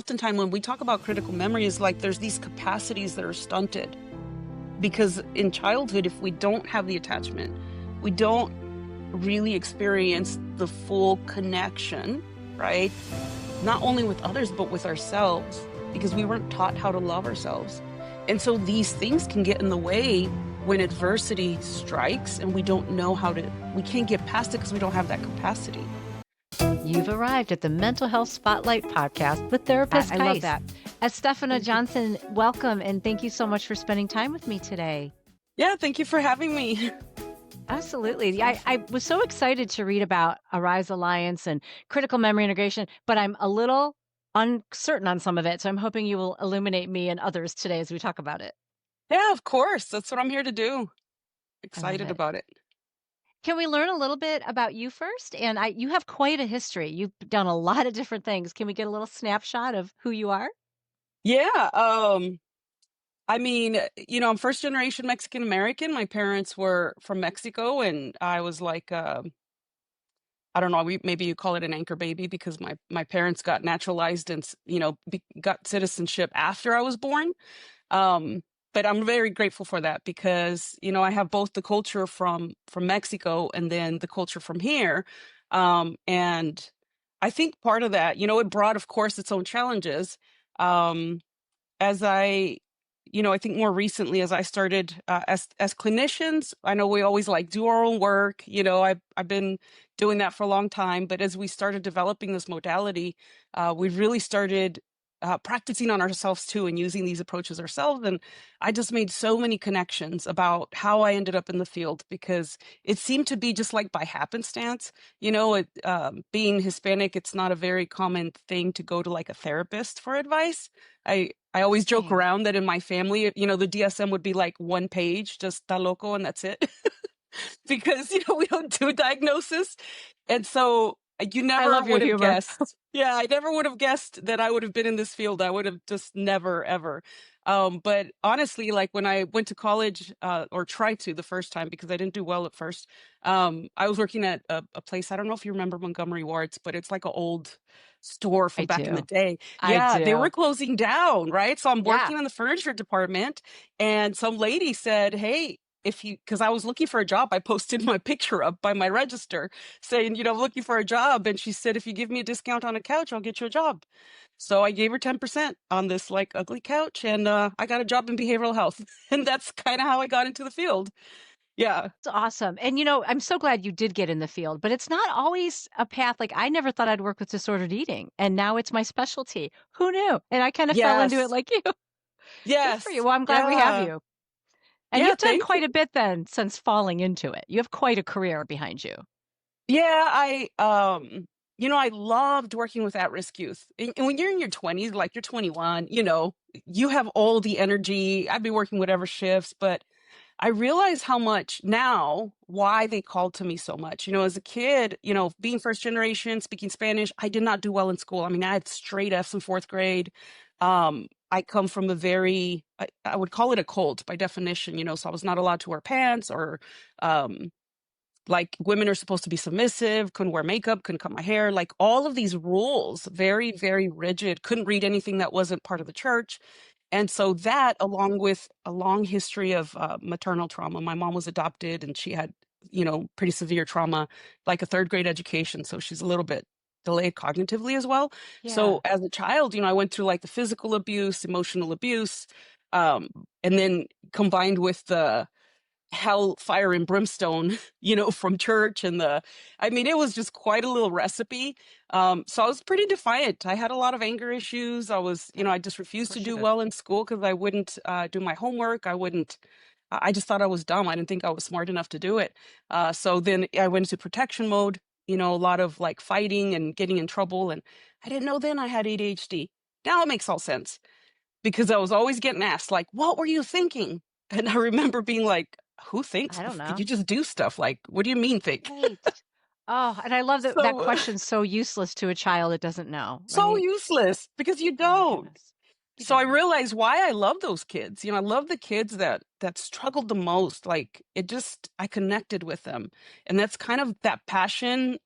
Oftentimes when we talk about critical memory is like there's these capacities that are stunted because in childhood, if we don't have the attachment, we don't really experience the full connection, right? Not only with others, but with ourselves, because we weren't taught how to love ourselves. And so these things can get in the way when adversity strikes and we don't know we can't get past it because we don't have that capacity. You've arrived at the Mental Health Spotlight podcast with therapist I love Tice. that. Estefana Johnson, welcome, and thank you so much for spending time with me today. Yeah, thank you for having me. Absolutely. I was so excited to read about Arise Alliance and critical memory integration, but I'm a little uncertain on some of it. So I'm hoping you will illuminate me and others today as we talk about it. Yeah, of course. That's what I'm here to do. I love Excited it. about it. Can we learn a little bit about you first? And you have quite a history. You've done a lot of different things. Can we get a little snapshot of who you are? Yeah, I mean, I'm first generation Mexican American. My parents were from Mexico, and I was like, I don't know, maybe you call it an anchor baby because my parents got naturalized and got citizenship after I was born. Um, but I'm very grateful for that because I have both the culture from Mexico and then the culture from here, and I think part of that, it brought, of course, its own challenges. Um, as I think more recently as I started as clinicians, I know we always like do our own work. I've been doing that for a long time, but as we started developing this modality, we really started practicing on ourselves too and using these approaches ourselves. And I just made so many connections about how I ended up in the field because it seemed to be just like by happenstance. Being Hispanic, it's not a very common thing to go to like a therapist for advice. I always joke Interesting. around that in my family, the DSM would be like one page, just "ta loco," and that's it. Because, we don't do diagnosis. And so you I never love your would have humor. guessed. Yeah, I never would have guessed that I would have been in this field. I would have just never, ever. But honestly, like when I went to college, or tried to the first time, because I didn't do well at first, I was working at a place. I don't know if you remember Montgomery Wards, but it's like an old store I from back in the do. day. I Yeah, they were do. closing down, right? So I'm Yeah. working in the furniture department, and some lady said, "Hey, because I was looking for a job, I posted my picture up by my register saying, looking for a job." And she said, "If you give me a discount on a couch, I'll get you a job." So I gave her 10% on this like ugly couch, and I got a job in behavioral health. And that's kind of how I got into the field. Yeah. It's awesome. And, I'm so glad you did get in the field, but it's not always a path. Like, I never thought I'd work with disordered eating, and now it's my specialty. Who knew? And I kind of fell into it Yes. like you. Good for you. Yes. Well, I'm glad we have Yeah. you. And Yeah. you've done Thank you. quite a bit then since falling into it. You have quite a career behind you. Yeah, I loved working with at-risk youth. And when you're in your 20s, like you're 21, you have all the energy. I've been working whatever shifts, but I realize how much now, why they called to me so much. As a kid, being first generation, speaking Spanish, I did not do well in school. I mean, I had straight F's in fourth grade. I come from I would call it a cult by definition, so I was not allowed to wear pants or, um, like women are supposed to be submissive, couldn't wear makeup, couldn't cut my hair, like all of these rules, very, very rigid, couldn't read anything that wasn't part of the church. And so that, along with a long history of maternal trauma, my mom was adopted and she had, pretty severe trauma, like a third grade education. So she's a little bit delayed cognitively as well. Yeah. So as a child, I went through like the physical abuse, emotional abuse, um, and then combined with the hell, fire, and brimstone, from church I mean, it was just quite a little recipe. So I was pretty defiant. I had a lot of anger issues. I just Of refused to course you do did. well in school because I wouldn't do my homework. I just thought I was dumb. I didn't think I was smart enough to do it. So then I went into protection mode, a lot of like fighting and getting in trouble. And I didn't know then I had ADHD. Now it makes all sense because I was always getting asked, like, what were you thinking? And I remember being like, who thinks? I don't You know. just do stuff. Like, what do you mean think? Right. Oh, and I love that So, question's so useless to a child that doesn't know, so right? useless because you Oh my don't. goodness. You So I don't. realized why I love those kids. I love the kids that struggled the most. Like I connected with them. And that's kind of that passion.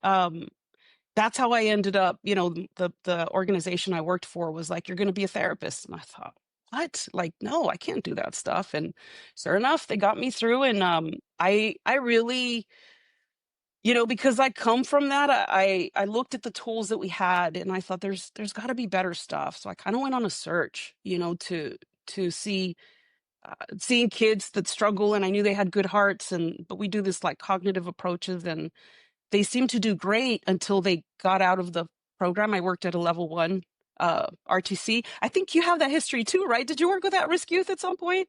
that's how I ended up, the organization I worked for was like, you're going to be a therapist. And I thought, what? Like, no, I can't do that stuff. And sure enough, they got me through. And I really, because I come from that, I looked at the tools that we had and I thought there's got to be better stuff. So I kind of went on a search, to see seeing kids that struggle, and I knew they had good hearts, but we do this like cognitive approaches, and they seemed to do great until they got out of the program. I worked at a level 1 RTC. I think you have that history too, right? Did you work with at-risk youth at some point?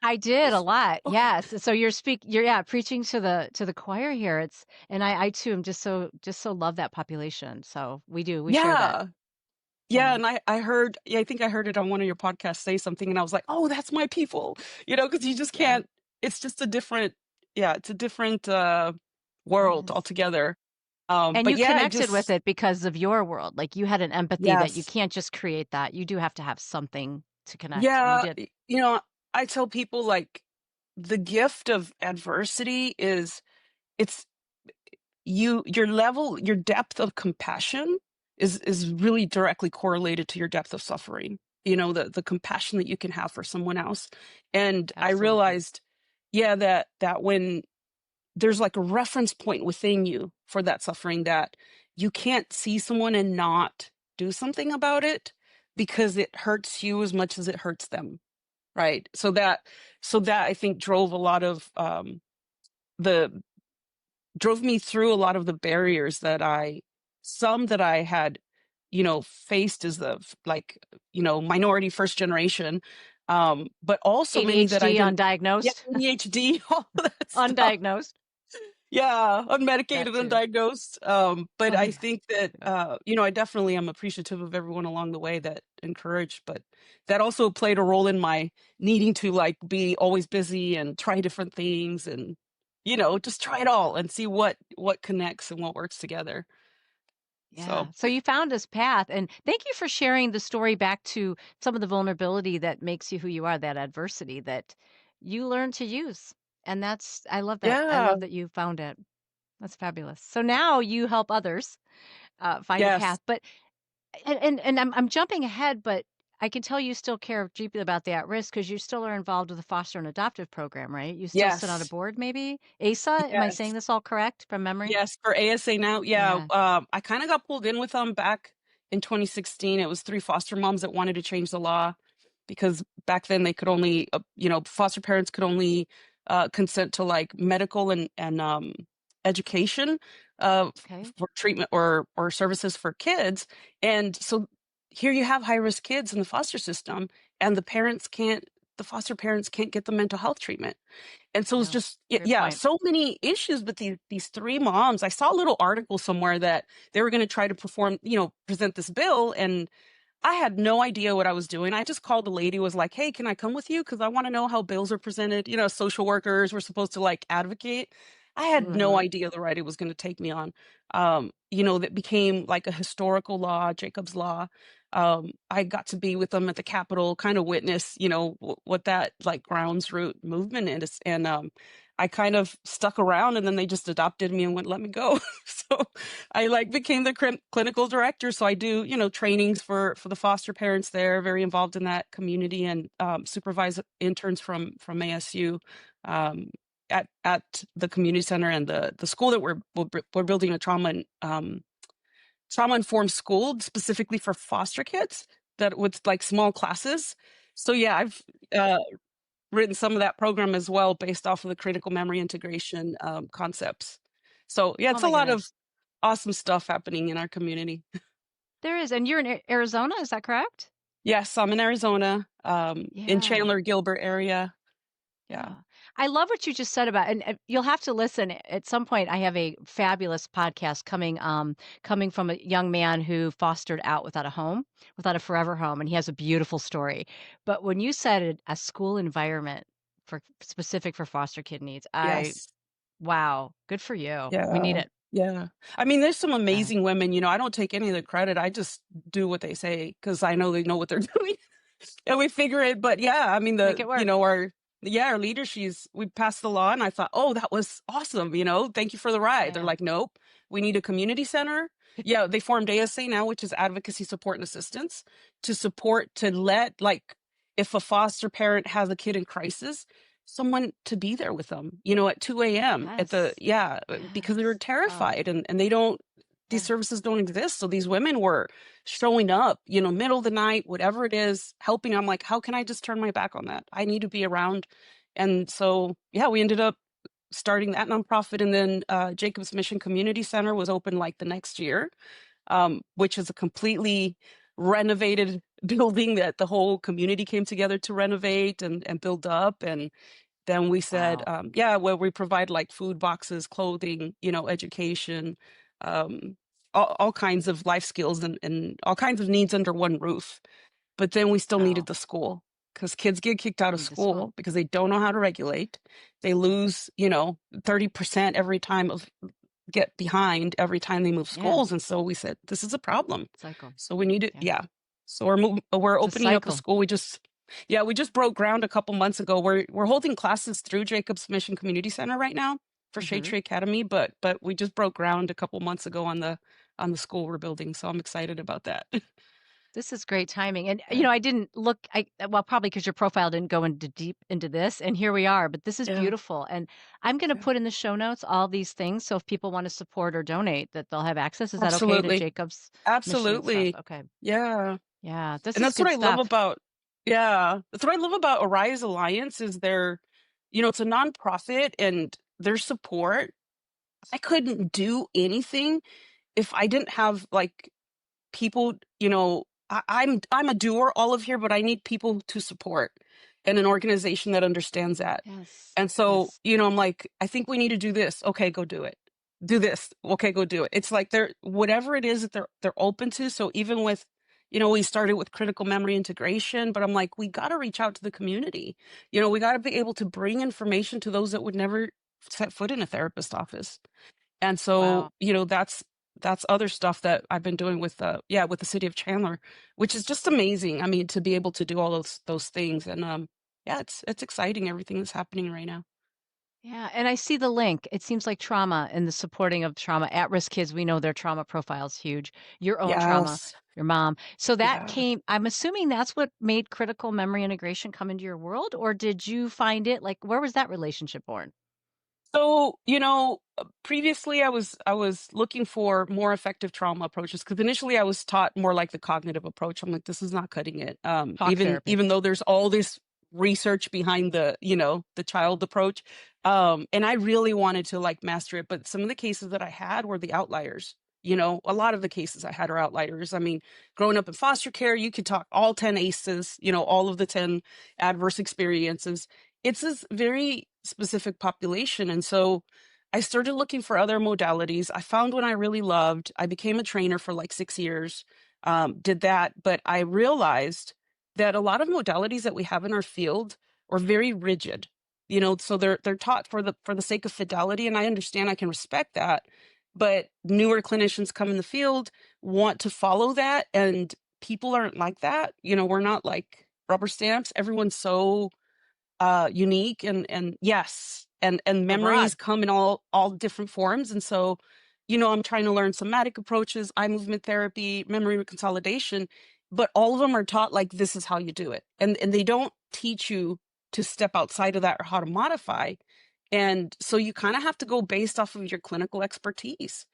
I did a lot, Okay. yes. So you're, yeah, preaching to the choir here. It's and I too am just so love that population. So we share that. Yeah. Yeah, Yeah. and I heard, yeah, I think I heard it on one of your podcasts say something, and I was like, "Oh, that's my people," because you just Yeah. can't. It's just a different, yeah, it's a different It world is. altogether. And But you yeah, I connected with just it because of your world. Like, you had an empathy that you yes, can't just create that. You do have to have something to connect, and you yeah, did. I tell people like the gift of adversity is it's your depth of compassion is really directly correlated to your depth of suffering. The compassion that you can have for someone else. And I Absolutely. realized, yeah, that when there's like a reference point within you for that suffering, that you can't see someone and not do something about it because it hurts you as much as it hurts them. Right. So that I think the drove me through a lot of the barriers that I had, faced as like, minority first generation, but also many that I ADHD didn't. Yeah, undiagnosed. ADHD, all that stuff. Undiagnosed. Yeah, That unmedicated, too. undiagnosed. But Oh, I yeah. think that, I definitely am appreciative of everyone along the way that encouraged, but that also played a role in my needing to like be always busy and try different things and, just try it all and see what connects and what works together. Yeah. So So you found this path, and thank you for sharing the story back to some of the vulnerability that makes you who you are, that adversity that you learn to use. And I love that. I yeah, love that you found it. That's fabulous. So now you help others find a yes, path. But and I'm jumping ahead, but I can tell you still care deeply about the at risk because you still are involved with the foster and adoptive program, right? You still sit on a yes, board, maybe ASA. Am I saying yes. this all correct from memory? Yes, for ASA Now, yeah, Yeah. I kinda got pulled in with them back in 2016. It was 3 foster moms that wanted to change the law because back then they could only, foster parents could only, consent to, like, medical and education, Okay. for treatment or services for kids, and so here you have high-risk kids in the foster system, and the foster parents can't get the mental health treatment. And so it's No. just Great yeah, point. so many issues with these 3 moms. I saw a little article somewhere that they were gonna try to present this bill, and I had no idea what I was doing. I just called the lady, was like, "Hey, can I come with you? Because I wanna know how bills are presented." Social workers were supposed to, like, advocate. I had no Mhm. idea the ride it was gonna take me on. That became like a historical law, Jacob's Law. I got to be with them at the Capitol, kinda witness, what that, like, grounds root movement is, and, I kind of stuck around, and then they just adopted me and wouldn't let me go. So I like became the clinical director. So I do, trainings for the foster parents there, very involved in that community, and supervise interns from ASU at the community center and the school that we're building a trauma informed school specifically for foster kids that with like small classes. So yeah, I've uh, written some of that program as well based off of the critical memory integration concepts. So yeah, Oh it's a my lot of goodness. awesome stuff happening in our community. There is, and you're in Arizona, is that correct? Yes, I'm in Arizona, in Yeah. Chandler, Gilbert area. Yeah. Yeah. I love what you just said about and you'll have to listen at some point. I have a fabulous podcast coming from a young man who fostered out without a home, without a forever home, and he has a beautiful story. But when you said a school environment for specific for foster kid needs, I Yes. wow, good for you. We need Yeah. it. Yeah. I mean, there's some Yeah. amazing women, I don't take any of the credit. I just do what they say because I know they know what they're doing. And we figure it, but yeah, I mean Make it work. our leader, we passed the law, and I thought, "Oh, that was awesome, thank you for the ride." They're Yeah. like, "Nope, we need a community center." Yeah, they formed ASA Now, which is Advocacy Support and Assistance, to support, to let, like, if a foster parent has a kid in crisis, someone to be there with them, at 2 a.m. at the, Yes. yeah, because they were Yes. Oh, terrified, and they don't, these yeah. services don't exist. So these women were showing up, middle of the night, whatever it is, helping. I'm like, how can I just turn my back on that? I need to be around. And so, yeah, we ended up starting that nonprofit. And then Jacob's Mission Community Center was open like the next year, which is a completely renovated building that the whole community came together to renovate and build up. And then we said, Wow. yeah, well, we provide like food boxes, clothing, education, all kinds of life skills and all kinds of needs under one roof. But then we still needed Wow. the school because kids get kicked out of Need the school. school because they don't know how to regulate. They lose, 30% every time of get behind every time they move Yeah. schools. And so we said, this is a problem. Cycle. So we need it. Yeah. Yeah. So we're It's a opening up the cycle. school. We just broke ground a couple months ago. We're holding classes through Jacobs Mission Community Center right now for Shade Hmm. Tree Academy, but we just broke ground a couple months ago on the school we're building. So I'm excited about that. This is great timing. And, Yeah. I didn't look, well, probably because your profile didn't go into deep into this. And here we are. But this is Yeah. beautiful. And I'm going to Yeah. put in the show notes all these things. So if people want to support or donate, that they'll have access. Is that okay to Absolutely. Jacob's mission and stuff? Absolutely. Okay. Yeah. Yeah. This And is that's what good I love stuff. about, yeah, that's what I love about Arise Alliance is it's a nonprofit and their support. I couldn't do anything if I didn't have like people, I'm a doer all of here, but I need people to support and an organization that understands that. Yes. And so, Yes. I'm like, I think we need to do this. Okay, go do it. Do this. Okay, go do it. It's like they're whatever it is that they're open to. So even with, we started with critical memory integration, but I'm like, we got to reach out to the community. We got to be able to bring information to those that would never set foot in a therapist office. And so, Wow. that's other stuff that I've been doing with with the city of Chandler, which is just amazing. I mean, to be able to do all those things. And yeah, it's exciting everything that's happening right now. Yeah, and I see the link. It seems like trauma and the supporting of trauma at-risk kids, we know their trauma profile is huge. Your own trauma, Yes. your mom. So that Yeah. came I'm assuming that's what made critical memory integration come into your world, or did you find it like, where was that relationship born? So, previously I was looking for more effective trauma approaches because initially I was taught more like the cognitive approach. I'm like, this is not cutting it. Talk Even therapy. even though there's all this research behind the child approach. And I really wanted to like master it, but some of the cases that I had were the outliers. A lot of the cases I had are outliers. I mean, growing up in foster care, you could talk all 10 ACEs, all of the 10 adverse experiences. It's this very specific population. And so I started looking for other modalities. I found one I really loved. I became a trainer for like 6 years, did that. But I realized that a lot of modalities that we have in our field are very rigid. So they're taught for the sake of fidelity. And I understand, I can respect that. But newer clinicians come in the field, want to follow that. And people aren't like that. We're not like rubber stamps. Everyone's so unique and yes, and So memories broad. come in all different forms. And so, I'm trying to learn somatic approaches, eye movement therapy, memory consolidation, but all of them are taught like this is how you do it, and they don't teach you to step outside of that or how to modify. And so you kind of have to go based off of your clinical expertise.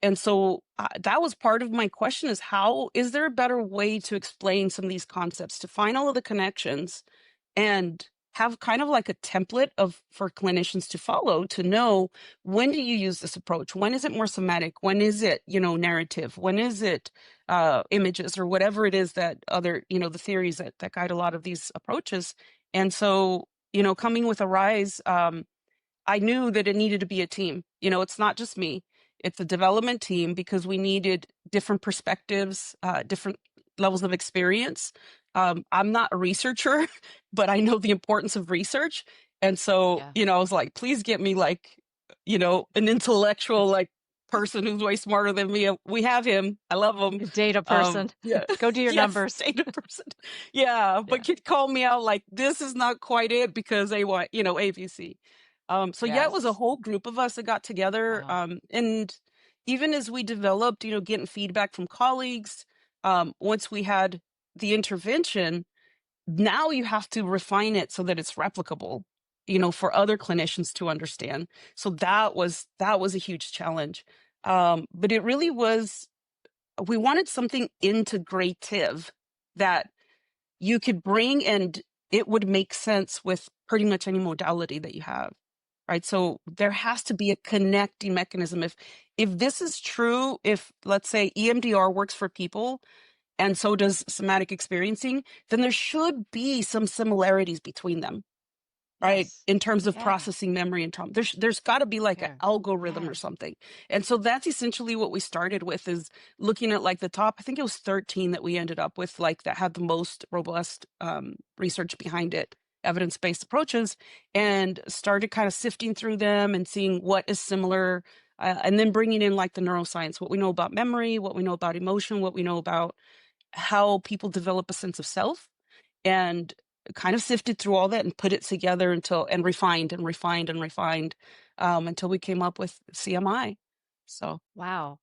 And so that was part of my question, is how is there a better way to explain some of these concepts, to find all of the connections and have kind of like a template of for clinicians to follow, to know when do you use this approach, when is it more somatic, when is it narrative, when is it images, or whatever it is that other the theories that guide a lot of these approaches. And so coming with Arise, I knew that it needed to be a team. It's not just me. It's a development team because we needed different perspectives, different levels of experience. I'm not a researcher, but I know the importance of research. And so, Yeah. I was like, please get me like, an intellectual like person who's way smarter than me. We have him. I love him. A data person. Yeah. Go do your Yes, numbers. data person. Yeah, Yeah. but could call me out like this is not quite it because they want, ABC. So yeah, it was a Yes. whole group of us that got together. Wow. even as we developed, getting feedback from colleagues, once we had the intervention, now you have to refine it so that it's replicable, for other clinicians to understand. So that was a huge challenge. But it really was, we wanted something integrative that you could bring, and it would make sense with pretty much any modality that you have. Right. So there has to be a connecting mechanism. If this is true, if let's say EMDR works for people and so does somatic experiencing, then there should be some similarities between them, right? Yes. In terms of Yeah. processing memory and trauma. There's got to be like an Here. algorithm or Yeah. something. And so that's essentially what we started with, is looking at like the top, I think it was 13 that we ended up with, like that had the most robust research behind it, evidence-based approaches, and started kind of sifting through them and seeing what is similar, and then bringing in like the neuroscience, what we know about memory, what we know about emotion, what we know about how people develop a sense of self, and kind of sifted through all that and put it together and refined and refined and refined, until we came up with CMI. So Wow.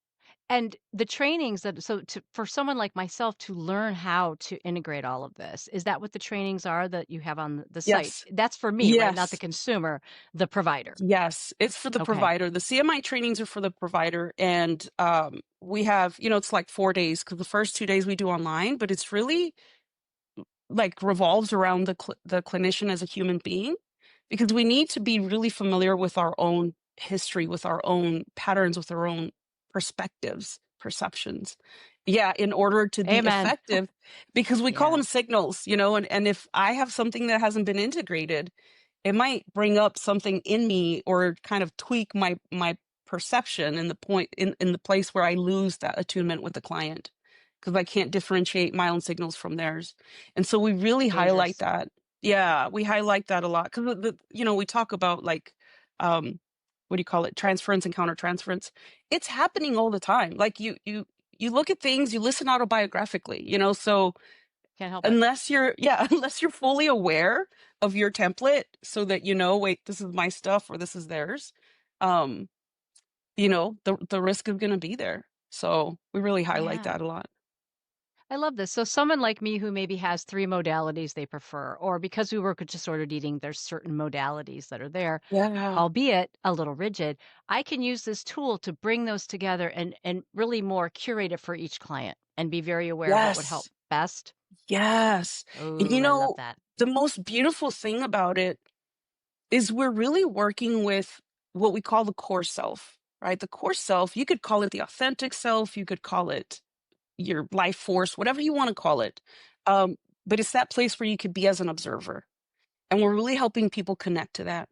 And the trainings that for someone like myself to learn how to integrate all of this, is that what the trainings are that you have on the site? yes, That's for me, right? Not the yes, consumer, the provider. yes, it's for the Okay. provider. The CMI trainings are for the provider, and we have, it's like 4 days, because the first 2 days we do online, but it's really like revolves around the clinician as a human being, because we need to be really familiar with our own history, with our own patterns, with our own perspectives, perceptions. Yeah, in order to be Amen. effective, because we call them Yes. signals, and if I have something that hasn't been integrated, it might bring up something in me or kind of tweak my perception in the point in the place where I lose that attunement with the client, because I can't differentiate my own signals from theirs. And so we really highlight Dangerous. that. Yeah, we highlight that a lot, because we talk about like, what do you call it, transference and countertransference. It's happening all the time. Like you look at things, you listen autobiographically, so Can't help it. unless you're, yeah, unless you're fully aware of your template, so that wait, this is my stuff or this is theirs, um the risk is going to be there. So we really highlight Yeah. that a lot. I love this. So someone like me who maybe has 3 modalities they prefer, or because we work with disordered eating, there's certain modalities that are there, Yeah. albeit a little rigid. I can use this tool to bring those together and really more curate it for each client and be very aware of what would help Yes. best. Yes. And Oh, I love that. the most beautiful thing about it is we're really working with what we call the core self, right? The core self, you could call it the authentic self, you could call it your life force, whatever you want to call it. Um, but it's that place where you could be as an observer. And we're really helping people connect to that.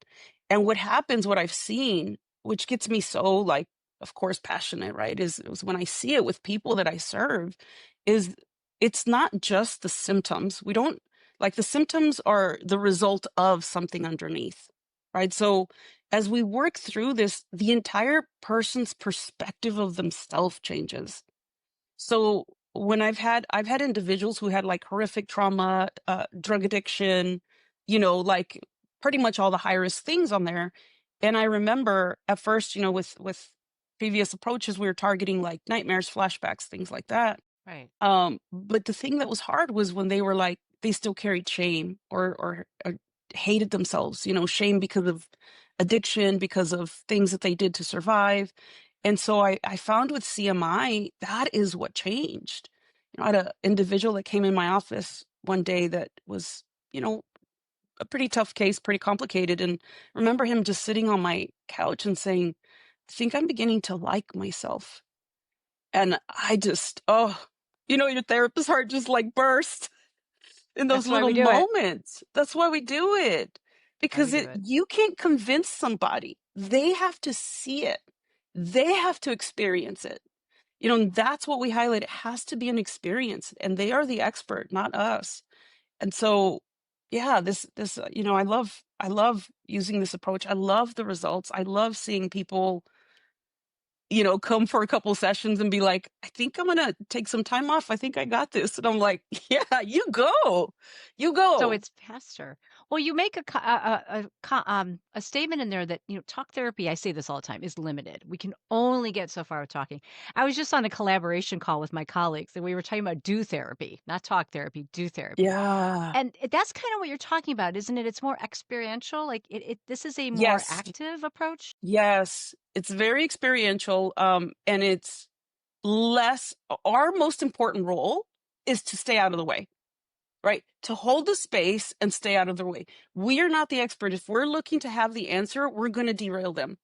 And what happens, what I've seen, which gets me so, like, of course, passionate, right? Is when I see it with people that I serve, is it's not just the symptoms. We don't, like, the symptoms are the result of something underneath, right? So as we work through this, the entire person's perspective of themselves changes. So when I've had individuals who had like horrific trauma, drug addiction, like pretty much all the high risk things on there. And I remember at first, with previous approaches, we were targeting like nightmares, flashbacks, things like that. Right. But the thing that was hard was when they were like, they still carried shame, or hated themselves, shame because of addiction, because of things that they did to survive. And so I found with CMI, that is what changed. I had an individual that came in my office one day that was, a pretty tough case, pretty complicated. And remember him just sitting on my couch and saying, I think I'm beginning to like myself. And I just, oh, your therapist's heart just like burst in those That's why little we do it. moments. That's why we do it. Why we Because do it. you can't convince somebody. They have to see it. They have to experience it. And that's what we highlight. It has to be an experience, and they are the expert, not us. And so, yeah, this I love using this approach. I love the results. I love seeing people, come for a couple sessions and be like, I think I'm gonna take some time off. I think I got this. And I'm like, yeah, you go. You So go. it's faster. Well, you make a statement in there that, talk therapy, I say this all the time, is limited. We can only get so far with talking. I was just on a collaboration call with my colleagues, and we were talking about do therapy, not talk therapy, do therapy. Yeah. And that's kind of what you're talking about, isn't it? It's more experiential. Like this is a more Yes. active approach. Yes. It's very experiential. And it's less, our most important role is to stay out of the way, right? To hold the space and stay out of the way. We are not the expert. If we're looking to have the answer, we're going to derail them.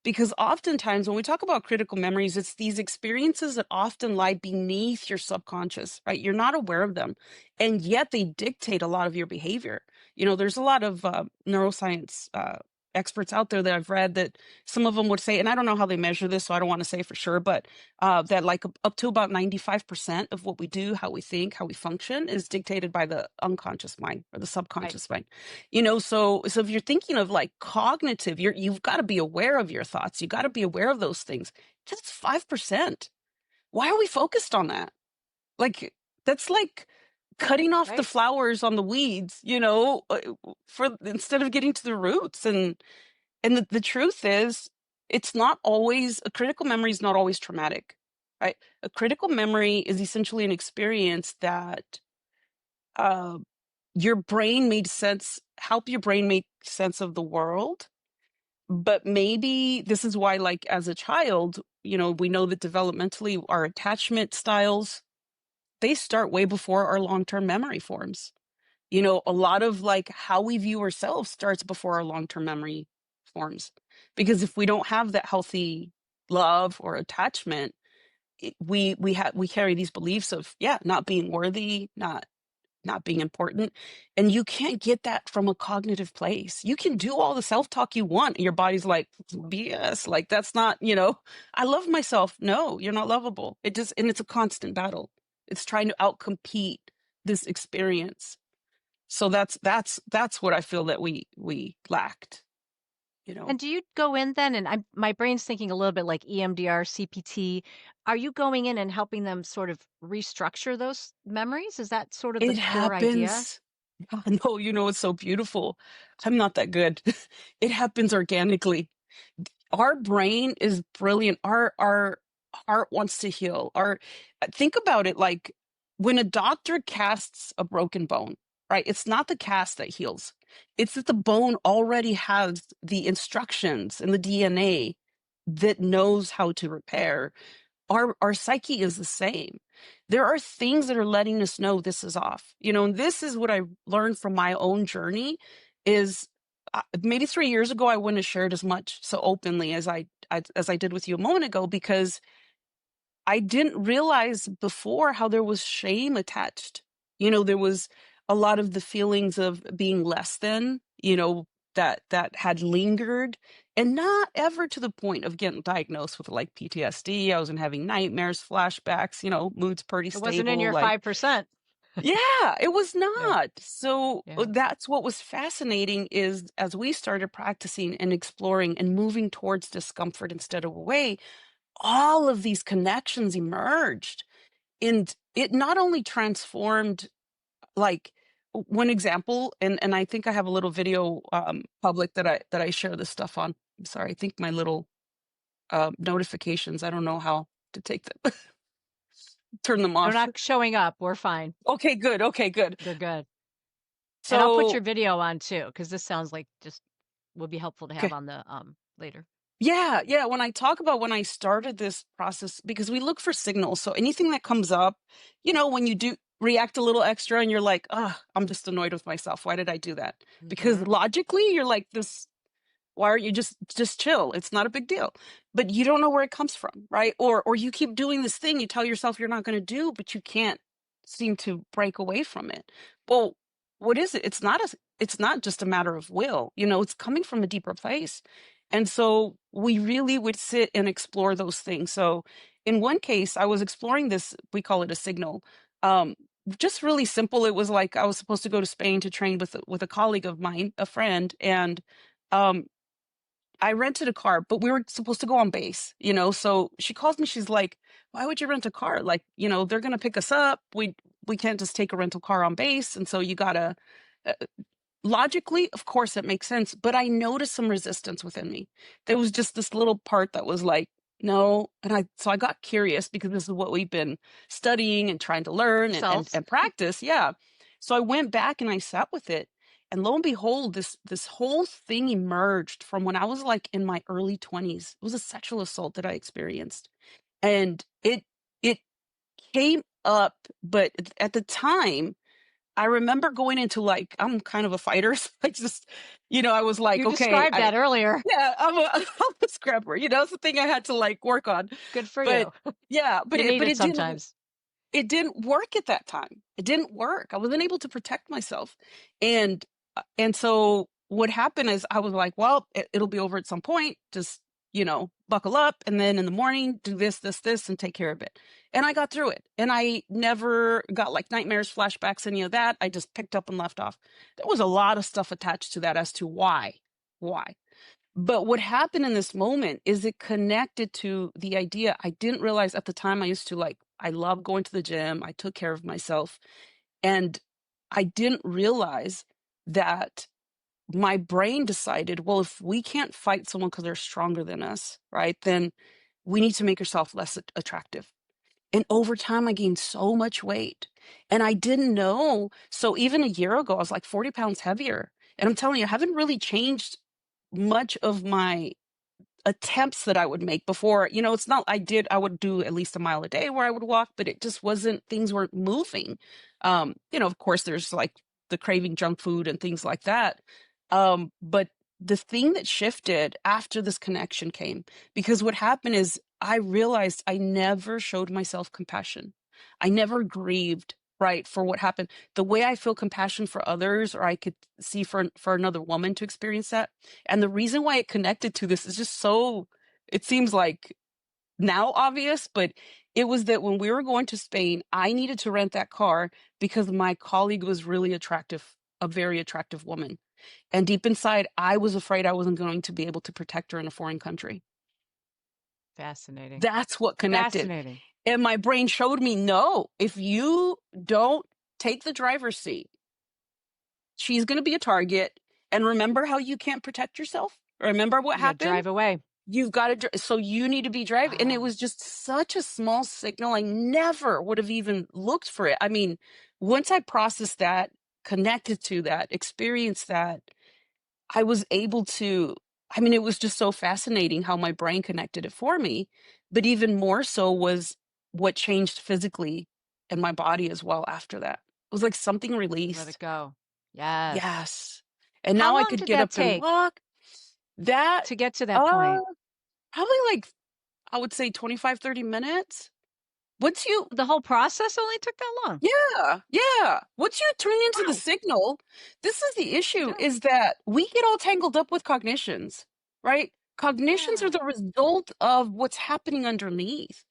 Because oftentimes when we talk about critical memories, it's these experiences that often lie beneath your subconscious, right? You're not aware of them. And yet they dictate a lot of your behavior. There's a lot of neuroscience experts out there that I've read that some of them would say, and I don't know how they measure this, so I don't want to say for sure, but that like up to about 95% of what we do, how we think, how we function is dictated by the unconscious mind or the Right. subconscious mind. So if you're thinking of like cognitive, you've got to be aware of your thoughts. You got to be aware of those things. Just 5%. Why are we focused on that? Like that's like cutting off the Right. flowers on the weeds, for instead of getting to the roots. And the truth is, it's not always a critical memory is not always traumatic, right? A critical memory is essentially an experience that uh, your brain made sense, help your brain make sense of the world. But maybe this is why, like as a child, we know that developmentally our attachment styles, they start way before our long-term memory forms. A lot of like how we view ourselves starts before our long-term memory forms. Because if we don't have that healthy love or attachment, we carry these beliefs of, yeah, not being worthy, not being important. And you can't get that from a cognitive place. You can do all the self-talk you want. And your body's like, BS, like that's not, I love myself. No, you're not lovable. And it's a constant battle. It's trying to outcompete this experience. So that's what I feel that we lacked, you know. And do you go in then, and my brain's thinking a little bit like EMDR, CPT. Are you going in and helping them sort of restructure those memories? Is that sort of the It core idea? happens. No, it's so beautiful. I'm not that good. It happens organically. Our brain is brilliant. Our heart wants to heal. Our Think about it like when a doctor casts a broken bone, right? It's not the cast that heals. It's that the bone already has the instructions and the DNA that knows how to repair. Our psyche is the same. There are things that are letting us know this is off. And this is what I learned from my own journey is maybe 3 years ago I wouldn't have shared as much so openly as I did with you a moment ago, because I didn't realize before how there was shame attached. There was a lot of the feelings of being less than, that had lingered, and not ever to the point of getting diagnosed with like PTSD. I wasn't having nightmares, flashbacks, mood's pretty It wasn't in stable. your Like, 5%. yeah, it was Yeah. not. So Yeah. that's what was fascinating is as we started practicing and exploring and moving towards discomfort instead of away, all of these connections emerged. And it not only transformed, like one example, and I think I have a little video public that I share this stuff on. I'm sorry, I think my little notifications, I don't know how to take them, turn them They're off. not showing up. We're fine. Okay, good. Okay, good. They're good. And I'll put So, your video on too, because this sounds like just would be helpful to have okay. on the later. Yeah, yeah. When I talk about when I started this process, because we look for signals. So anything that comes up, when you do react a little extra and you're like, I'm just annoyed with myself. Why did I do that? Because Hmm. logically, you're like, why aren't you just chill? It's not a big deal. But you don't know where it comes from, right? Or you keep doing this thing you tell yourself you're not going to do, but you can't seem to break away from it. Well, what is it? It's not just a matter of will. It's coming from a deeper place. And so we really would sit and explore those things. So in one case, I was exploring this, we call it a signal. Um, just really simple. It was like I was supposed to go to Spain to train with a colleague of mine, a friend, and um, I rented a car, but we were supposed to go on base. So she calls me, she's like, why would you rent a car? Like, they're gonna pick us up. We can't just take a rental car on base. And so you gotta logically, of course, it makes sense, but I noticed some resistance within me. There was just this little part that was like, no. And I got curious because this is what we've been studying and trying to learn and, and, Selves. and practice. Yeah. So I went back and I sat with it. And lo and behold, this whole thing emerged from when I was like in my early 20s. It was a sexual assault that I experienced. And it came up, but at the time, I remember going into like, I'm kind of a fighter. So I just, I was like, You okay, described that earlier. yeah, I'm a scrapper. It's the thing I had to like work on. Good for But you. yeah, You need but it sometimes. it didn't work at that time. It didn't work. I wasn't able to protect myself. And so what happened is I was like, well, it'll be over at some point. Just, buckle up and then in the morning do this and take care of it. And I got through it. And I never got like nightmares, flashbacks, any of that. I just picked up and left off. There was a lot of stuff attached to that as to why. Why? But what happened in this moment is it connected to the idea. I didn't realize at the time I used to like, I love going to the gym. I took care of myself. And I didn't realize that my brain decided, well, if we can't fight someone because they're stronger than us, right, then we need to make yourself less attractive. And over time, I gained so much weight. And I didn't know. So even a year ago, I was like 40 pounds heavier. And I'm telling you, I haven't really changed much of my attempts that I would make before. It's not, I would do at least a mile a day where I would walk, but it just wasn't, things weren't moving. Of course, there's like the craving junk food and things like that. But the thing that shifted after this connection came, because what happened is I realized I never showed myself compassion. I never grieved, right, for what happened. The way I feel compassion for others, or I could see for another woman to experience that. And the reason why it connected to this is just so, it seems like now obvious, but it was that when we were going to Spain, I needed to rent that car because my colleague was really attractive, a very attractive woman. And deep inside, I was afraid I wasn't going to be able to protect her in a foreign country. Fascinating. That's what connected. Fascinating. And my brain showed me, no, if you don't take the driver's seat, she's going to be a target. And remember how you can't protect yourself? Remember what You got to happened? drive away. You've got to, so you need to be driving. And it Wow. was just such a small signal. I never would have even looked for it. I mean, once I processed that, connected to that, experienced that, I was able to, I mean, it was just so fascinating how my brain connected it for me. But even more so was what changed physically in my body as well after that. It was like something Let it released. go. Yes. Yes. And How now I long could did get that up and take walk. That, to get to that uh, point? probably like, I would say 25, 30 minutes. Once you, The whole process only took that long? yeah, yeah. Once you turn into the Wow. signal, this is the You issue, do. is that we get all tangled up with cognitions, right? Cognitions are Yeah. the result of what's happening underneath.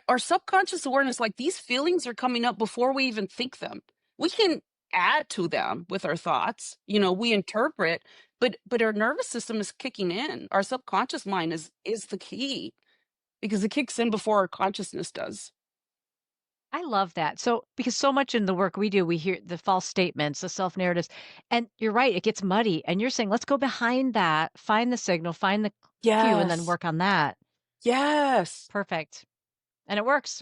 Our subconscious awareness, like these feelings are coming up before we even think them. We can add to them with our thoughts, we interpret, but our nervous system is kicking in. Our subconscious mind is the key because it kicks in before our consciousness does. I love that. So, because so much in the work we do, we hear the false statements, the self narratives, and you're right, it gets muddy. And you're saying, let's go behind that, find the signal, find the cue, and then Yes. work on that. Yes. Perfect. And it works.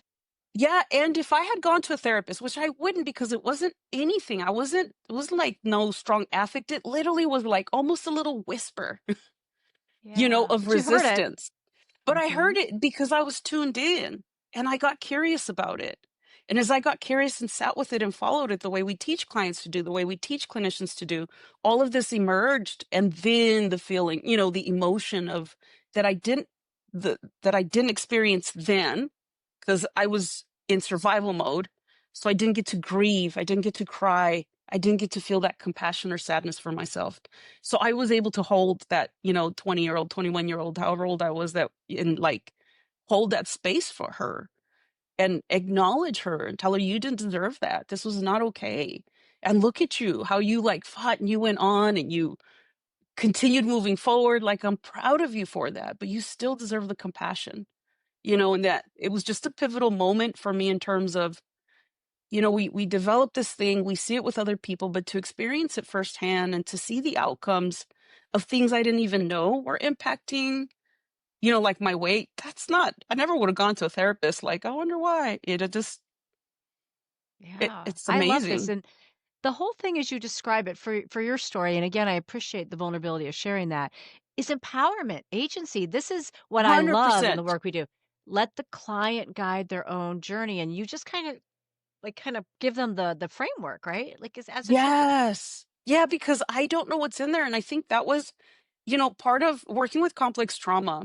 Yeah, and if I had gone to a therapist, which I wouldn't because it wasn't anything, it wasn't like no strong affect. It literally was like almost a little whisper, Yeah. of But you heard it. resistance. But I Hmm. heard it because I was tuned in and I got curious about it. And as I got curious and sat with it and followed it the way we teach clients to do, the way we teach clinicians to do, all of this emerged. And then the feeling, the emotion of that I didn't, that I didn't experience then because I was in survival mode. So I didn't get to grieve. I didn't get to cry. I didn't get to feel that compassion or sadness for myself. So I was able to hold that, 20-year-old, 21-year-old, however old I was, that and like hold that space for her and acknowledge her and tell her you didn't deserve that. This was not okay. And look at you, how you like fought and you went on and you continued moving forward. Like I'm proud of you for that, but you still deserve the compassion, and that it was just a pivotal moment for me in terms of we develop this thing, we see it with other people, but to experience it firsthand and to see the outcomes of things I didn't even know were impacting, like my weight, I never would have gone to a therapist like, I wonder why. Yeah, It's I love this, amazing. and the whole thing as you describe it for your story, and again, I appreciate the vulnerability of sharing that, is empowerment, agency. This is what I love in the 100%. work we do. Let the client guide their own journey, and you just kind of give them the framework, right? Like, as it should. Yes. Yeah, because I don't know what's in there. And I think that was, part of working with complex trauma.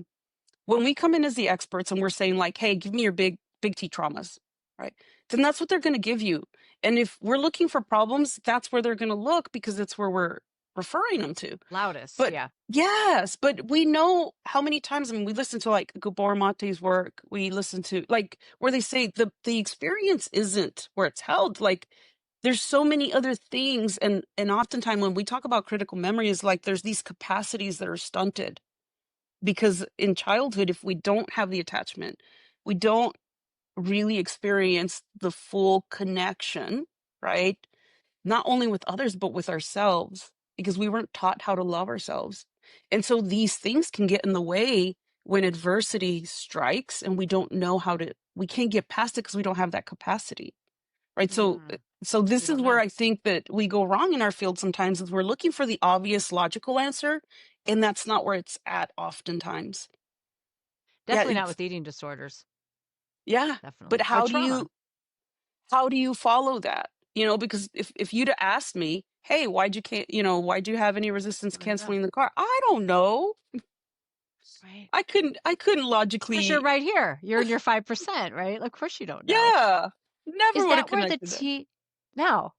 When we come in as the experts and we're saying, like, hey, give me your big T traumas, right? Then that's what they're going to give you. And if we're looking for problems, that's where they're going to look because it's where we're referring them to. Loudest, But yeah. yes, but we know how many times, I mean, we listen to like Gabor Mate's work, we listen to like where they say the experience isn't where it's held. Like there's so many other things. And oftentimes when we talk about critical memory is like there's these capacities that are stunted because in childhood, if we don't have the attachment, we don't really experience the full connection, right? Not only with others, but with ourselves, because we weren't taught how to love ourselves. And so these things can get in the way when adversity strikes and we can't get past it because we don't have that capacity. Right. So, Mm, so we this is don't where know. I think that we go wrong in our field sometimes is we're looking for the obvious logical answer. And that's not where it's at oftentimes. Yeah. Definitely not with eating disorders. Yeah. But Definitely. Or trauma. how do you follow that? Because if you'd have asked me, hey, why'd you have any resistance I know. canceling the car? I don't know. Right. I couldn't Because you're logically, right here. You're in your 5%, right? Of course you don't know. yeah, Is never would have that where the connected that. T No.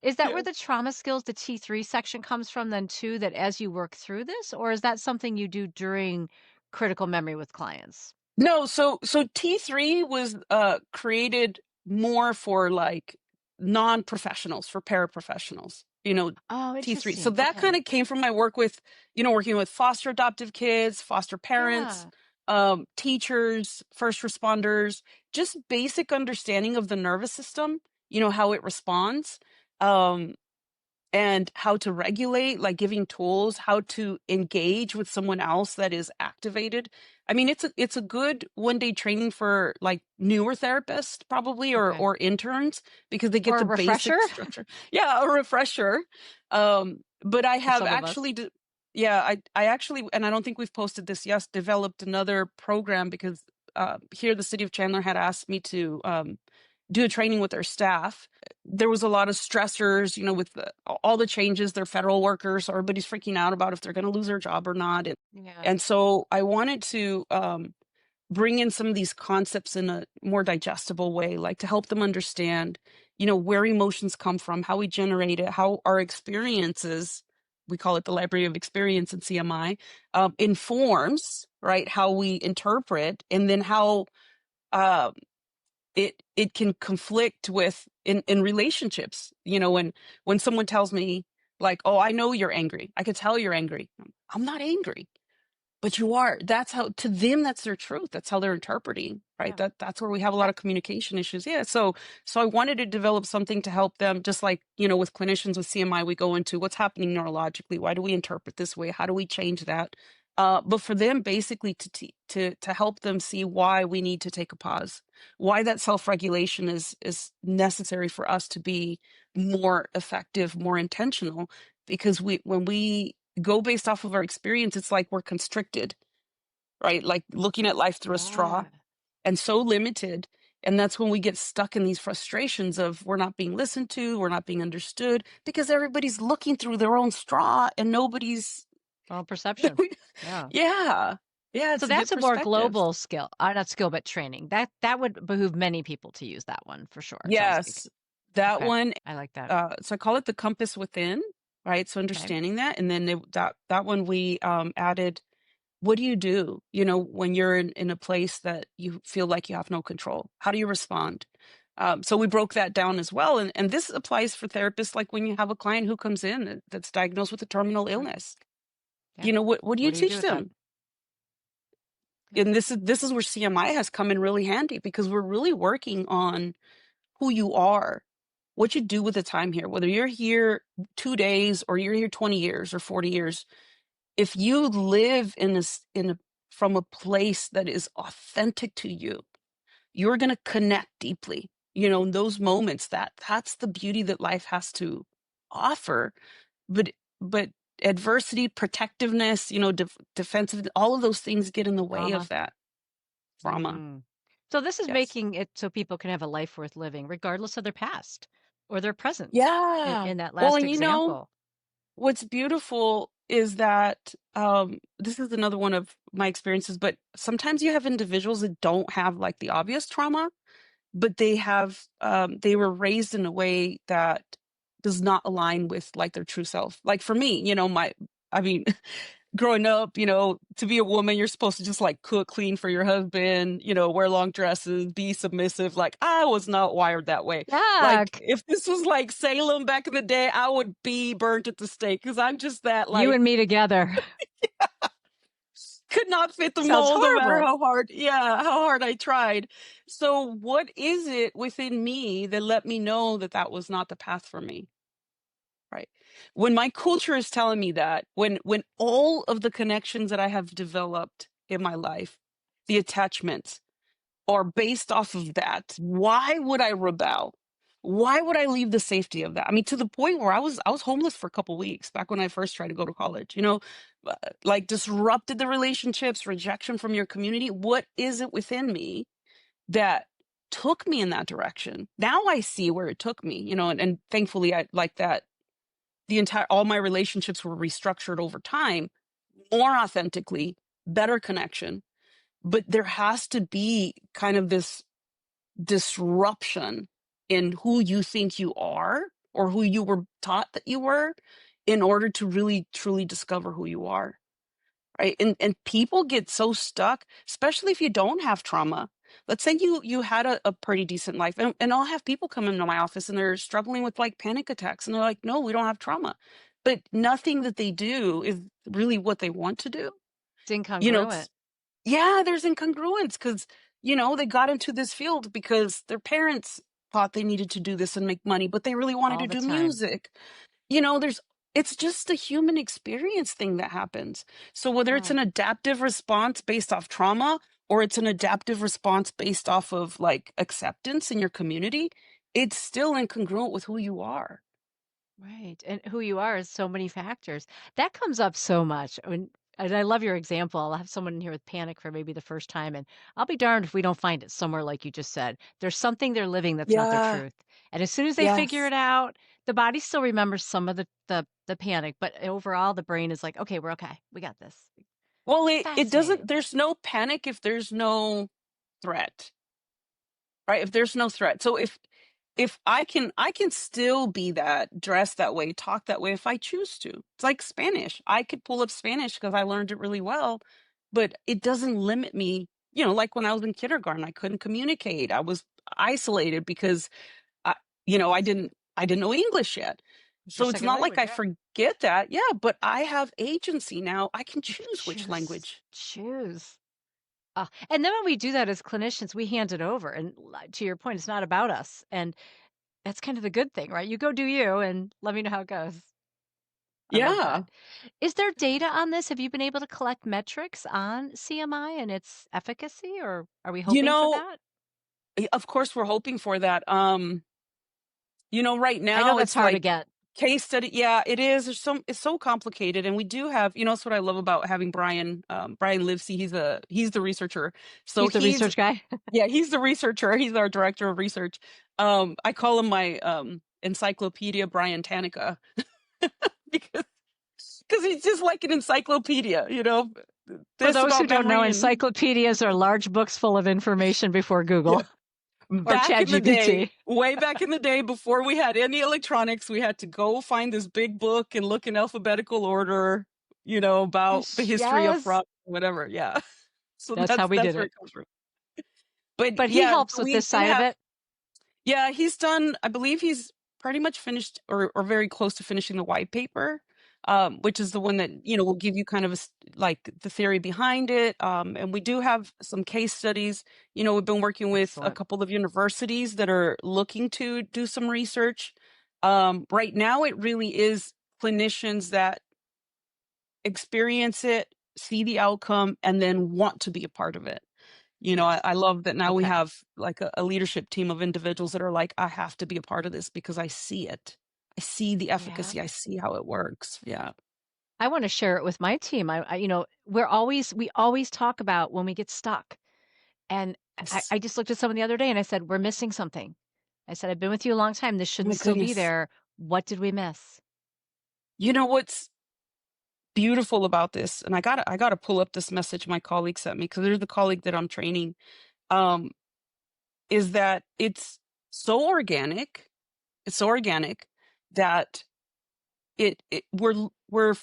Is that Yeah. where the trauma skills, the T3 section comes from then too, that as you work through this, or is that something you do during critical memory with clients? No, so T3 was created more for like non-professionals, for paraprofessionals, Oh, T3. So interesting. that kind Okay. of came from my work with, working with foster adoptive kids, foster parents, Yeah. teachers, first responders, just basic understanding of the nervous system, how it responds. Um, and how to regulate, like giving tools, how to engage with someone else that is activated. I mean, it's a good one-day training for like newer therapists probably Okay. or interns because they get Or a the refresher basic structure. Yeah, a refresher. But I for have some of us. actually yeah, I actually, and I don't think we've posted this, yes, developed another program because here the city of Chandler had asked me to do a training with their staff. There was a lot of stressors, with all the changes. They're federal workers, so everybody's freaking out about if they're going to lose their job or not. And, Yeah. and so I wanted to bring in some of these concepts in a more digestible way, like to help them understand, where emotions come from, how we generate it, how our experiences, we call it the library of experience in CMI, informs, right, how we interpret, and then how uh, it can conflict with in relationships, when someone tells me like, oh, I know you're angry, I could tell you're angry. I'm not angry, but you are. That's how, to them, that's their truth. That's how they're interpreting, right? Yeah. That's where we have a lot I of communication issues. Yeah. So I wanted to develop something to help them, just like, with clinicians with CMI, we go into what's happening neurologically. Why do we interpret this way? How do we change that? But for them, basically to help them see why we need to take a pause, why that self-regulation is necessary for us to be more effective, more intentional, because when we go based off of our experience, it's like we're constricted, right? Like looking at life through a straw Yeah. and so limited. And that's when we get stuck in these frustrations of we're not being listened to, we're not being understood because everybody's looking through their own straw and nobody's, Well, perception. Yeah. yeah. Yeah, So it's a good that's a more perspective. global skill, not skill, but training. That would behoove many people to use that one for sure, it sounds like. Yes, that Okay. one. I like that. So I call it the compass within, right? So Okay. understanding that. And then that one we added, what do you do, when you're in a place that you feel like you have no control? How do you respond? So we broke that down as well. And this applies for therapists, like when you have a client who comes in that's diagnosed with a terminal Sure. illness. Yeah. What do you What do you do teach with that? them? Yeah. And this is where CMI has come in really handy because we're really working on who you are. what you do with the time here, whether you're here 2 days or you're here 20 years or 40 years, if you live from a place that is authentic to you, you're going to connect deeply. In those moments, that's the beauty that life has to offer. But adversity, protectiveness, defensive, all of those things get in the way of Trauma. that trauma. Mm. So this is Yes. making it so people can have a life worth living, regardless of their past or their present Yeah. in that Well, last and example. what's beautiful is that this is another one of my experiences, but sometimes you have individuals that don't have like the obvious trauma, but they were raised in a way that does not align with like their true self. Like for me, I mean, growing up, to be a woman, you're supposed to just like cook, clean for your husband, wear long dresses, be submissive. Like I was not wired that way. Like Yuck. if this was like Salem back in the day, I would be burnt at the stake because I'm just that You like and me together. could not fit the Sounds mold no matter horrible. how hard I tried. So what is it within me that let me know that that was not the path for me? Right. When my culture is telling me that, when all of the connections that I have developed in my life, the attachments are based off of that, why would I rebel? Why would I leave the safety of that? I mean, to the point where I was homeless for a couple weeks back when I first tried to go to college, like disrupted the relationships, rejection from your community. What is it within me that took me in that direction? Now I see where it took me, and thankfully I like that all my relationships were restructured over time, more authentically, better connection. But there has to be kind of this disruption in who you think you are or who you were taught that you were in order to really truly discover who you are. Right. And people get so stuck, especially if you don't have trauma. Let's say you had a pretty decent life, and I'll have people come into my office and they're struggling with like panic attacks, and they're like, no, we don't have trauma. But nothing that they do is really what they want to do. It's incongruent It's yeah, there's incongruence because they got into this field because their parents thought they needed to do this and make money, but they really wanted all to the do time. music. There's it's just a human experience thing that happens. So whether it's Mm, an adaptive response based off trauma or it's an adaptive response based off of like acceptance in your community, it's still incongruent with who you are. right. And who you are is so many factors. That comes up so much. And I love your example. I'll have someone in here with panic for maybe the first time, and I'll be darned if we don't find it somewhere like you just said. There's something they're living that's not their Yeah. truth. And as soon as they figure Yes. it out, the body still remembers some of the panic, but overall the brain is like, okay, we're okay. We got this. Well, it doesn't, Fascinating. there's no panic if there's no threat, right? If there's no threat. So if I can still be that, dress that way, talk that way if I choose to. It's like Spanish. I could pull up Spanish because I learned it really well, but it doesn't limit me. Like when I was in kindergarten, I couldn't communicate. I was isolated because I, I didn't know English yet. It's your So it's second not like language, I yeah. forget that. Yeah, but I have agency now. I can You can choose which language. choose. And then when we do that as clinicians, we hand it over. And to your point, it's not about us. And that's kind of the good thing, right? You go do you and let me know how it goes. I love Yeah. that. Is there data on this? Have you been able to collect metrics on CMI and its efficacy, or are we You hoping for know, that? of course we're hoping for that. Right I know now that's it's hard to like get. case study. Yeah, it is. It's so complicated, and we do have. That's what I love about having Brian Livesey. He's the researcher. So He's the research guy. he's the researcher. He's our director of research. I call him my encyclopedia Brian Tanica because he's just like an encyclopedia. For This those who about don't know, memory and encyclopedias are large books full of information before yeah. Google or Back in the day, ChatGPT. way back in the day, before we had any electronics, we had to go find this big book and look in alphabetical order, about the Yes, history of yes. fraud, whatever. Yeah. So That's how we that's did where it. it comes from. But But he yeah, helps so with we this we side of have it. he's done, I believe he's pretty much finished or very close to finishing the white paper. which is the one that, you know, will give you kind of like the theory behind it. And we do have some case studies. You know, we've been working with a Excellent. couple of universities that are looking to do some research. Right now, it really is clinicians that experience it, see the outcome, and then want to be a part of it. You know, I Yes. love that now we Okay. have like a leadership team of individuals that are like, I have to be a part of this because I see it. I see the Yeah. efficacy. I see how it works. Yeah. I want to share it with my team. We always talk about when we get stuck. And Yes. I just looked at someone the other day and I said, we're missing something. I said, I've been with you a long time. This Oh my shouldn't still be goodness. there. What did we miss? You know what's beautiful about this? And I gotta pull up this message my colleague sent me because there's the colleague that I'm training. Um, is that so organic. It's so organic that we're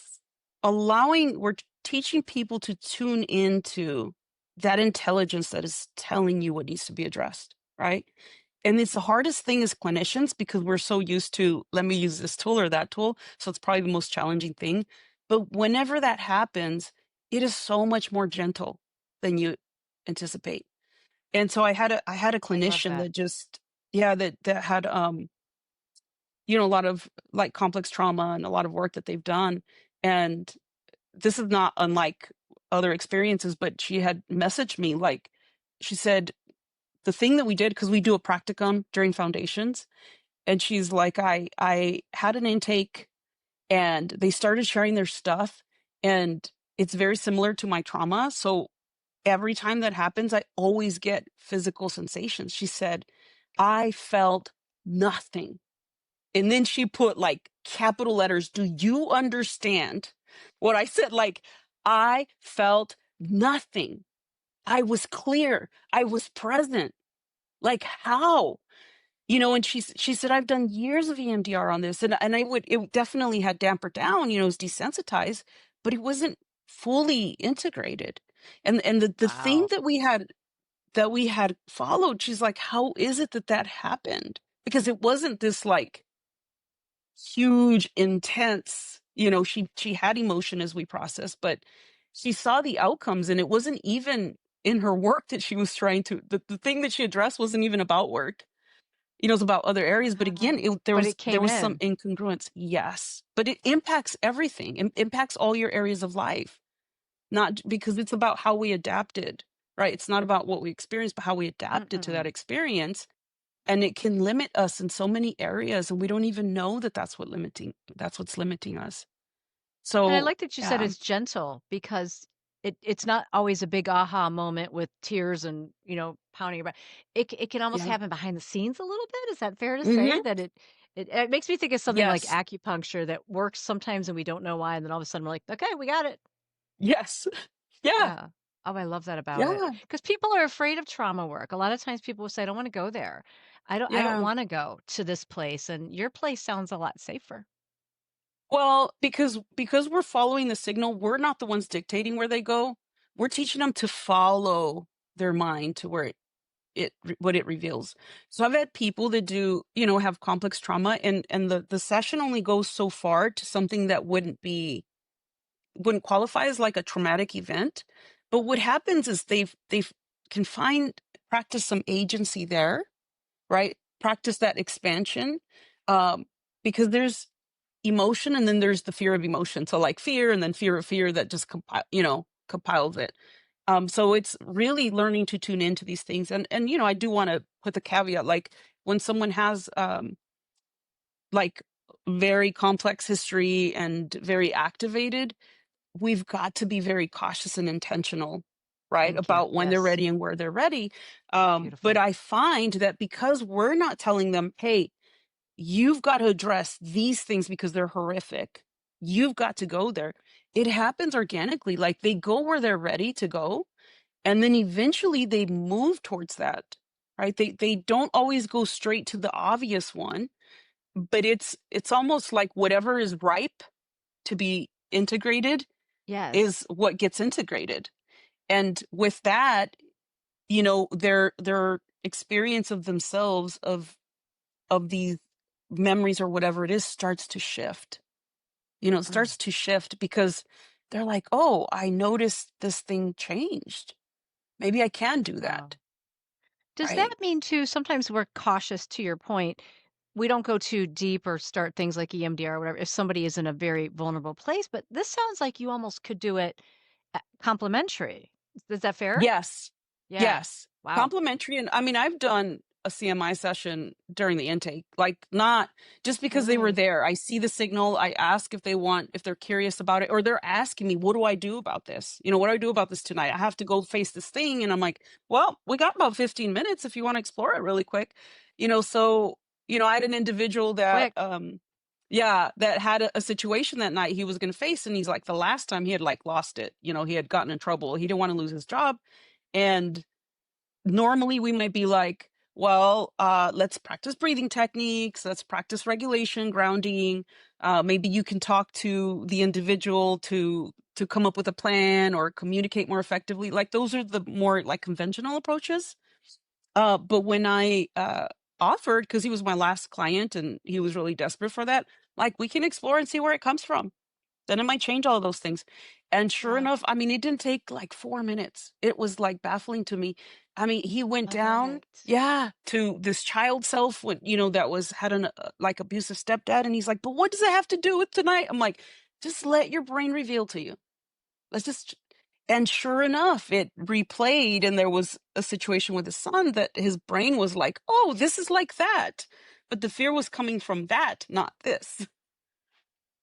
teaching people to tune into that intelligence that is telling you what needs to be addressed, right? And it's the hardest thing as clinicians because we're so used to, let me use this tool or that tool. So it's probably the most challenging thing. But whenever that happens, it is so much more gentle than you anticipate. And so I had a I love clinician that. that just, yeah, that had you know, a lot of like complex trauma and a lot of work that they've done. And this is not unlike other experiences, but she had messaged me like, she said, the thing that we did, because we do a practicum during foundations, and she's like, I had an intake and they started sharing their stuff, and it's very similar to my trauma. So every time that happens, I always get physical sensations. She said, I felt nothing. And then she put like capital letters, do you understand what I said? Like, I felt nothing. I was clear. I was present. Like, how? You know, and she said, I've done years of EMDR on this. And it definitely had damper down, you know, it was desensitized, but it wasn't fully integrated. And the thing Wow. that we had followed, she's like, how is it that that happened? Because it wasn't this like huge, intense, you know, she had emotion as we processed, but she saw the outcomes, and it wasn't even in her work that she was trying to, the thing that she addressed wasn't even about work. You know, it's about other areas. But again, Wow. there But was it there came was some in. incongruence. Yes. But it impacts everything. It impacts all your areas of life. Not because it's about how we adapted, right? It's not about what we experienced, but how we adapted to that Mm-mm. experience. And it can limit us in so many areas, and we don't even know that that's what's limiting us. And I So, like that you said yeah, it's gentle because it's not always a big aha moment with tears and, pounding your back. It can almost yeah. happen behind the scenes a little bit. Is that fair to say Mhm. that it makes me think of something like Yes. acupuncture that works sometimes and we don't know why, and then all of a sudden we're like, okay, we got it. Yes. Yeah. Yeah. Oh, I love that about it Yeah. because people are afraid of trauma work. A lot of times people will say, I don't want to go there. I don't Yeah. want to go to this place. And your place sounds a lot safer. Well, because we're following the signal, we're not the ones dictating where they go. We're teaching them to follow their mind to where what it reveals. So I've had people that do, you know, have complex trauma, and the session only goes so far to something that wouldn't qualify as like a traumatic event. But what happens is they've can find practice some agency there, right? Practice that expansion. Um, because there's emotion and then there's the fear of emotion. So like fear and then fear of fear that just compiles it. So it's really learning to tune into these things. And you know, I do want to put the caveat, like when someone has like very complex history and very activated, we've got to be very cautious and intentional, right, Thank you. about when they're Yes. ready and where they're ready. But Beautiful. I find that because we're not telling them, hey, you've got to address these things because they're horrific, you've got to go there, it happens organically. Like they go where they're ready to go, and then eventually they move towards that, right? They don't always go straight to the obvious one, but it's almost like whatever is ripe to be integrated Yes. is what gets integrated. And with that, you know, their experience of themselves, of these memories or whatever it is, starts to shift. It Mm, starts to shift because they're like, oh, I noticed this thing changed. Maybe I can do wow. that. Does that Right. mean too, sometimes we're cautious to your point, we don't go too deep or start things like EMDR or whatever if somebody is in a very vulnerable place, but this sounds like you almost could do it complimentary. Is that fair? Yes. Yeah. Yes. Wow. Complimentary, and I mean, I've done a CMI session during the intake, like, not just because they were Really? there. I see the signal, I ask if they're curious about it, or they're asking me, "What do I do about this? What do I do about this tonight? I have to go face this thing," and I'm like, "Well, we got about 15 minutes if you wanna explore it really quick." So, I had an individual that, Quick. yeah, that had a situation that night he was gonna face, and he's like, the last time he had, like, lost it, he had gotten in trouble, he didn't wanna lose his job, and normally we might be like, well, let's practice breathing techniques, let's practice regulation, grounding. Maybe you can talk to the individual to come up with a plan or communicate more effectively. Like, those are the more like conventional approaches. But when I offered, because he was my last client and he was really desperate for that, like, we can explore and see where it comes from, then it might change all of those things. And sure Wow. enough, I mean, it didn't take like 4 minutes. It was like baffling to me. I mean, he went Love down, it. yeah, to this child self when, that was had an like abusive stepdad. And he's like, but what does it have to do with tonight? I'm like, just let your brain reveal to you. Let's just, and sure enough, it replayed. And there was a situation with his son that his brain was like, oh, this is like that. But the fear was coming from that, not this,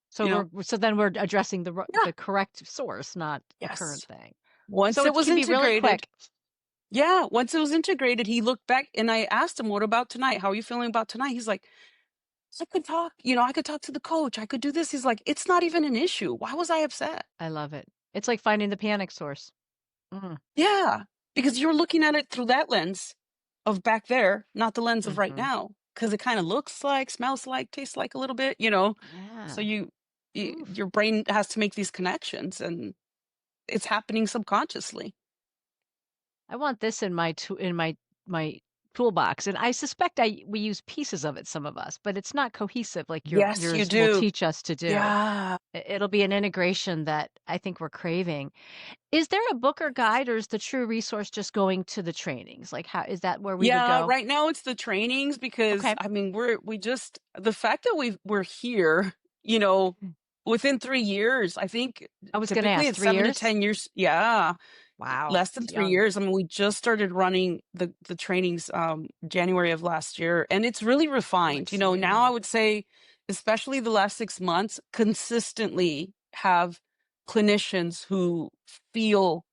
So you know? so then we're addressing Yeah. the correct source, not the current Yes. thing. Once So it it was can be really integrated, quick. yeah, once it was integrated, he looked back and I asked him, "What about tonight? How are you feeling about tonight?" He's like, "I could talk, I could talk to the coach. I could do this." He's like, "It's not even an issue. Why was I upset?" I love it. It's like finding the panic source. Mm. Yeah, because you're looking at it through that lens of back there, not the lens of right Mhm. now, because it kind of looks like, smells like, tastes like a little bit, So Yeah. Oof. your brain has to make these connections, and it's happening subconsciously. I want this in my toolbox, and I suspect we use pieces of it, some of us, but it's not cohesive like Yes, you yours will do. teach us to do. Yeah. It'll be an integration that I think we're craving. Is there a book or guide, or is the true resource just going to the trainings? Like, how is that where we would Yeah, go? right now it's the trainings because Okay. I mean we just the fact that we're here, you know, Mm. within 3 years, I think I was gonna typically ask it's 3 7 to years? 10 years. Yeah, Wow, less than it's 3 young. years. I mean, we just started running the trainings January of last year, and it's really Oh, refined. it's Now I new. would say especially the last 6 months consistently have clinicians who feel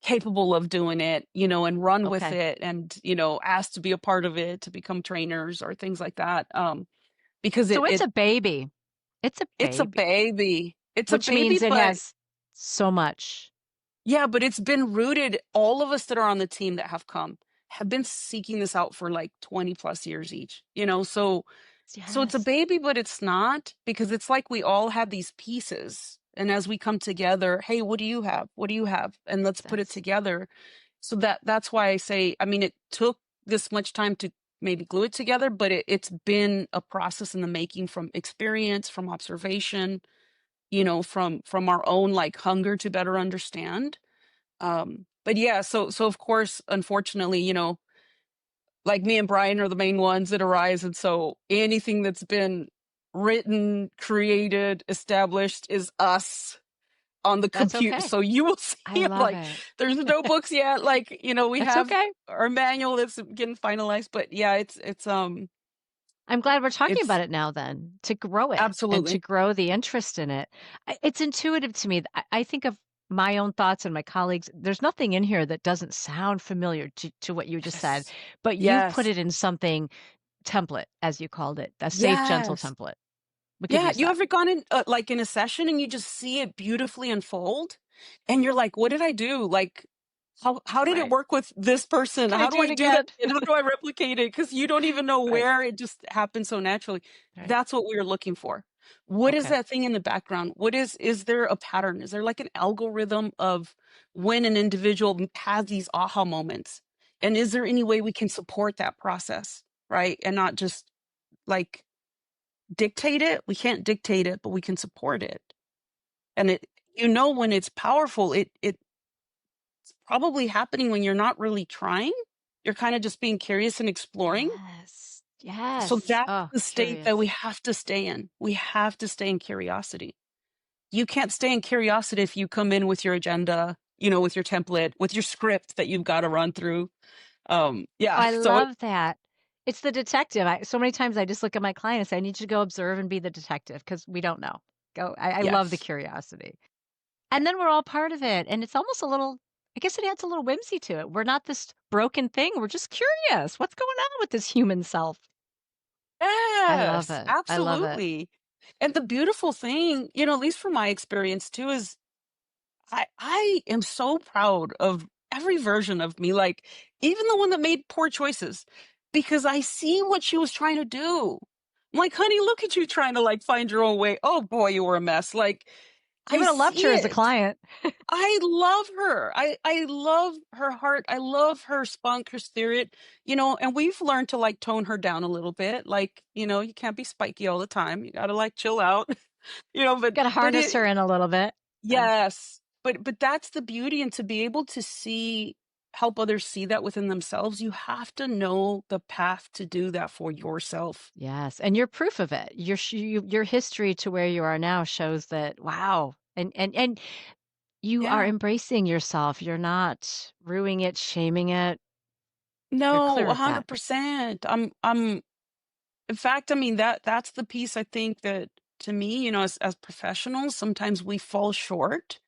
capable of doing it, and run with Okay. it and, ask to be a part of it, to become trainers or things like that. Because So it's a baby. It's a it's a baby, baby. It's a which baby, means it but has so much. yeah, but it's been rooted. All of us that are on the team that have come have been seeking this out for like 20 plus years each, so it's a Yes. baby, but it's not because it's like we all have these pieces. And as we come together, hey, what do you have? What do you have? And let's put it That's together. So that's why I say, I mean, it took this much time to maybe glue it together, but it's been a process in the making from experience, from observation, from our own like hunger to better understand. But yeah, so of course, unfortunately, like me and Brian are the main ones that arise. And so anything that's been written, created, established is us on the that's compute. okay. So you will see I it love like it. there's no books yet. Like, we That's have okay. our manual that's getting finalized. But yeah, I'm glad we're talking about it's it now then, to grow it and to absolutely. grow the interest in it. It's intuitive to me. I think of my own thoughts and my colleagues. There's nothing in here that doesn't sound familiar to what you just said, Yes. but you've put Yes. it in something template, as you called it, a safe, gentle Yes. template. We could Yeah, use you that. ever gone in like in a session and you just see it beautifully unfold and you're like, what did I do? Like how did it Right. work with this person? Can I How do do I it do that? again? And how do I replicate it? Because you don't even know Right. where it just happens so naturally. Right. That's what we are looking for. What is Okay. that thing in the background? Is there a pattern? Is there like an algorithm of when an individual has these aha moments? And is there any way we can support that process? Right. And not just like dictate it. We can't dictate it, but we can support it. And when it's powerful, it's probably happening when you're not really trying. You're kind of just being curious and exploring. Yes. So Yes. that's Oh, the state that we curious. have to stay in. We have to stay in curiosity. You can't stay in curiosity if you come in with your agenda, with your template, with your script that you've got to run through. Oh, Yeah. I So love that. It's the detective. So many times I just look at my client and say, I need you to go observe and be the detective because we don't know. I love the yes. curiosity. Yeah. And then we're all part of it. And it's almost a little, I guess it adds a little whimsy to it. We're not this broken thing. We're just curious. What's going on with this human self? I love Yes, it. I love it. absolutely. And the beautiful thing, at least from my experience too, is I am so proud of every version of me, like even the one that made poor choices, because I see what she was trying to do. I'm like, honey, look at you trying to like find your own way. Oh boy, you were a mess. Like, You I would have loved see her as a it. client. I love her. I love her heart. I love her spunk, her spirit, and we've learned to like tone her down a little bit. Like, you can't be spiky all the time. You gotta like chill out, but Got to harness her in a little bit. Yeah. yes. But that's the beauty, and to be able to help others see that within themselves, you have to know the path to do that for yourself. Yes, and you're proof of it. Your history to where you are now shows that, wow. And you are Yeah. embracing yourself. You're not ruining it, shaming it. You're No, clear of that. 100%. I'm In fact, I mean that's the piece I think that to me, as professionals, sometimes we fall short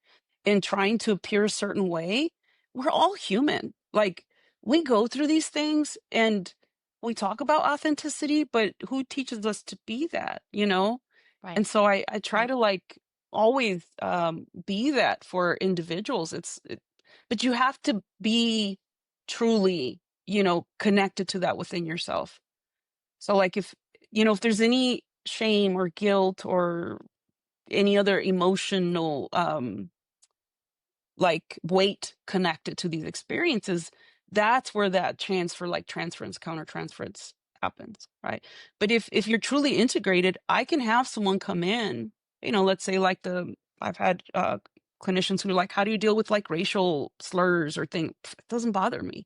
in trying to appear a certain way. We're all human. Like we go through these things and we talk about authenticity, but who teaches us to be that? Right, And so I try right. to like always be that for individuals. But you have to be truly, connected to that within yourself. So like if there's any shame or guilt or any other emotional like weight connected to these experiences, that's where that transfer, like transference, countertransference happens, right? But if you're truly integrated, I can have someone come in, let's say like I've had clinicians who are like, how do you deal with like racial slurs or things? It doesn't bother me.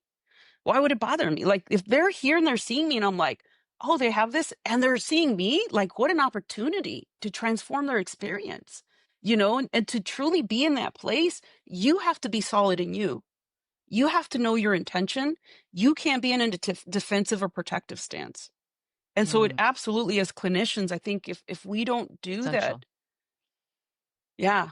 Why would it bother me? Like, if they're here and they're seeing me and I'm like, oh, they have this and they're seeing me, like, what an opportunity to transform their experience, and to truly be in that place, you have to be solid in you. You have to know your intention. You can't be in a defensive or protective stance. And so it Mm, absolutely, as clinicians, I think if we don't do essential. that, yeah,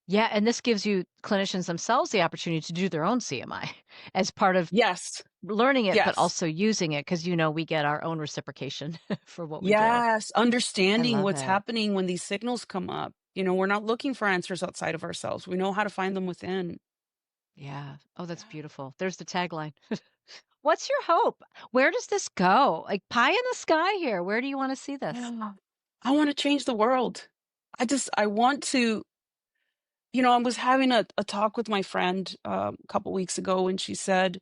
Yeah, and this gives you clinicians themselves the opportunity to do their own CMI as part of yes, learning it, but yes. also using it because we get our own reciprocation for what we do. Yes, I understanding love what's it. happening when these signals come up. We're not looking for answers outside of ourselves. We know how to find them within. Yeah. Oh, that's Yeah. beautiful. There's the tagline. What's your hope? Where does this go? Like pie in the sky here. Where do you want to see this? Yeah. I want to change the world. I want to, I was having a talk with my friend a couple weeks ago, and she said,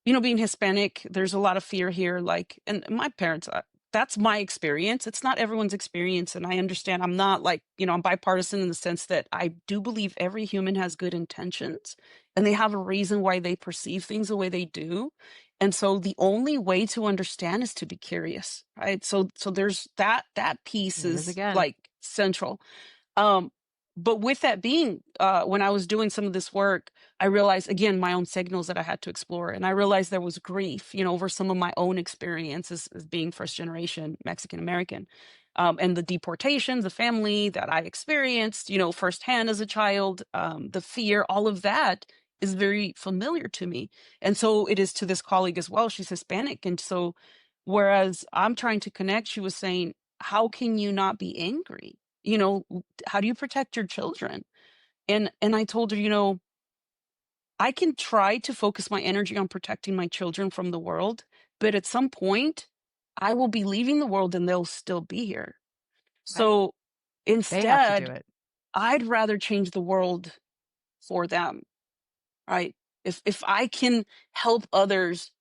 being Hispanic, there's a lot of fear here. Like, and my parents, that's my experience. It's not everyone's experience. And I understand I'm not like, I'm bipartisan in the sense that I do believe every human has good intentions and they have a reason why they perceive things the way they do. And so the only way to understand is to be curious, right? So there's that piece There it is is again. like central. Um, but with that being, when I was doing some of this work, I realized again my own signals that I had to explore, and I realized there was grief, over some of my own experiences as being first generation Mexican American, and the deportations, the family that I experienced, firsthand as a child, the fear, all of that is very familiar to me, and so it is to this colleague as well. She's Hispanic, and so whereas I'm trying to connect, she was saying, "How can you not be angry?" How do you protect your children? And I told her, I can try to focus my energy on protecting my children from the world, but at some point I will be leaving the world and they'll still be here. Right. So They have to do instead, it. I'd rather change the world for them, right? If I can help others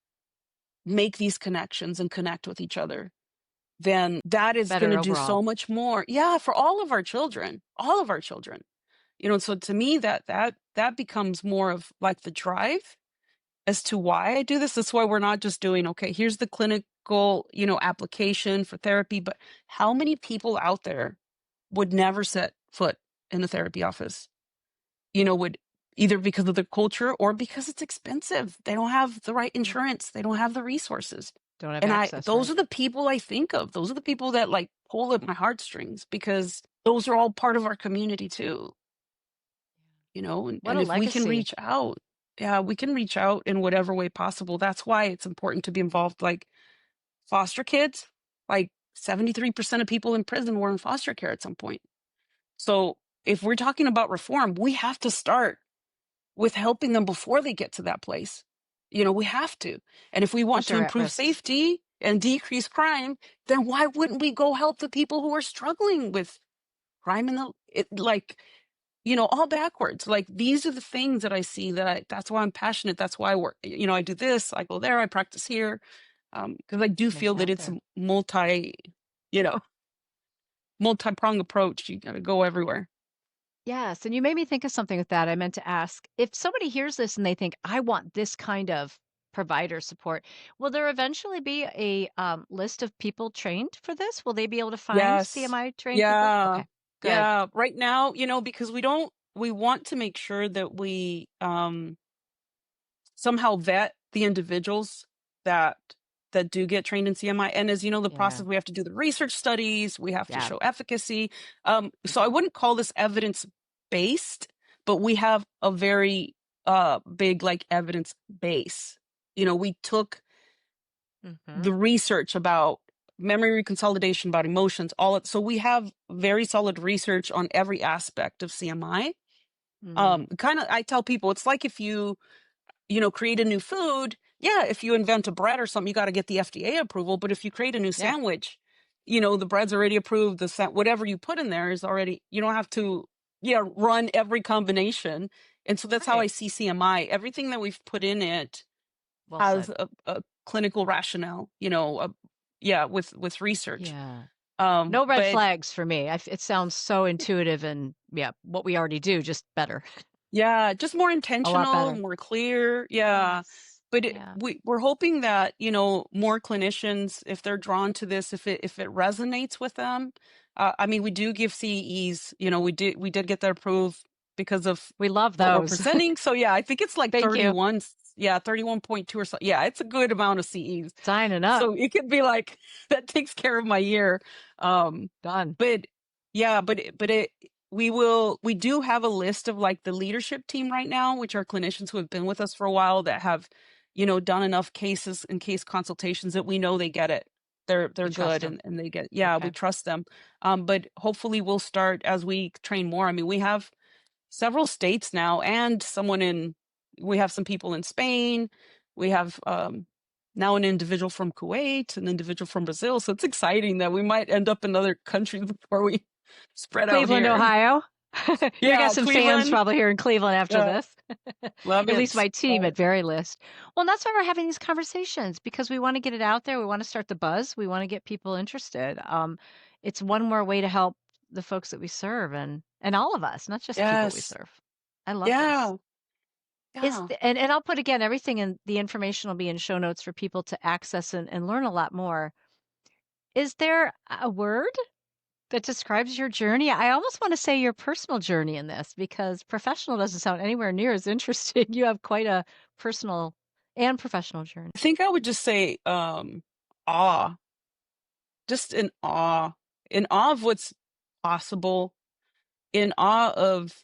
make these connections and connect with each other, then that is going Better to do overall. so much more. Yeah, for all of our children, all of our children. So to me that becomes more of like the drive as to why I do this. That's why we're not just doing, okay, here's the clinical, application for therapy, but how many people out there would never set foot in the therapy office? Would either because of the culture or because it's expensive. They don't have the right Mm. insurance. They don't have the resources. Don't have And access, those right? are the people I think of. Those are the people that like pull at my heartstrings because those are all part of our community too, and, What and a if we can legacy. reach out, yeah, we can reach out in whatever way possible. That's why it's important to be involved. Like foster kids, like 73% of people in prison were in foster care at some point. So if we're talking about reform, we have to start with helping them before they get to that place. We have to. And if we want Which to are at improve risk. safety and decrease crime, then why wouldn't we go help the people who are struggling with crime all backwards. Like these are the things that I see that's why I'm passionate. That's why I work. I do this, I go there, I practice here. Because I do Make feel it that out it's there. a you know, multi-pronged approach. You gotta go everywhere. Yes, and you made me think of something with that. I meant to ask, if somebody hears this and they think, "I want this kind of provider support," will there eventually be a, list of people trained for this? Will they be able to find Yes. CMI trained people? Yeah. Okay, good. Yeah. Right now, because we want to make sure that we somehow vet the individuals that do get trained in CMI. And as you know, the Yeah, process, we have to do the research studies, we have to yeah, show efficacy. So mhm, I wouldn't call this evidence based, but we have a very big like evidence base. We took mhm, the research about memory reconsolidation, about emotions, so we have very solid research on every aspect of CMI. mm, Kind of, I tell people it's like if you create a new food. Yeah, if you invent a bread or something, you got to get the FDA approval. But if you create a new yeah, sandwich, the bread's already approved. Whatever you put in there is already. You don't have to, yeah, run every combination. And so that's how I right. see CMI. Everything that we've put in it Well has said. a clinical rationale. Yeah, with research. Yeah. No red But flags for me. It sounds so intuitive and, yeah, what we already do, just better. yeah, just more A lot intentional, better. more clear. Yeah. Yes. But Yeah. we're hoping that, more clinicians, if they're drawn to this, if it resonates with them. I mean, we do give CEs, we did get that approved because of We love what we're those. presenting. So yeah, I think it's like Thank you. 31, yeah, 31.2 or so. Yeah, it's a good amount of CEs. Signing up. So it could be like that takes care of my year. Um, Done. but yeah, we do have a list of like the leadership team right now, which are clinicians who have been with us for a while that have, done enough cases and case consultations that we know they get it. They're You trust good them. and they get, yeah, we Okay. trust them. But hopefully we'll start as we train more. I mean, we have several states now and we have some people in Spain. We have now an individual from Kuwait, an individual from Brazil. So it's exciting that we might end up in other countries before we spread out Cleveland, here. Ohio. You got Yeah, some fans Cleveland. probably here in Cleveland after Yeah, this. love At least it. my team Love at it. very least. Well, and that's why we're having these conversations because we want to get it out there. We want to start the buzz. We want to get people interested. It's one more way to help the folks that we serve and all of us, not just people we Yes. serve. I love this. Yeah. Yeah. And I'll put again everything in the information will be in show notes for people to access and learn a lot more. Is there a word that describes your journey? I almost want to say your personal journey in this because professional doesn't sound anywhere near as interesting. You have quite a personal and professional journey. I think I would just say awe. Just in awe of what's possible, in awe of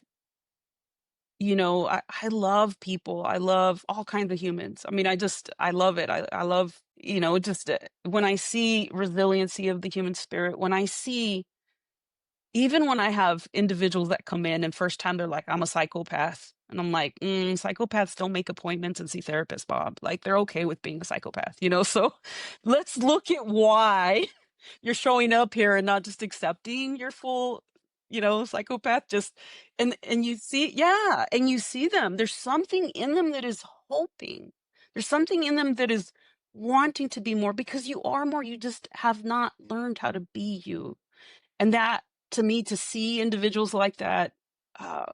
I love people. I love all kinds of humans. I mean, I love it. I love, just when I see resiliency of the human spirit, even when I have individuals that come in and first time they're like, I'm a psychopath. And I'm like, psychopaths don't make appointments and see therapists, Bob. Like they're okay with being a psychopath. So let's look at why you're showing up here and not just accepting your full, psychopath. Just and you see, yeah, and you see them. There's something in them that is hoping. There's something in them that is wanting to be more because you are more, you just have not learned how to be you. And that, to me, to see individuals like that, uh,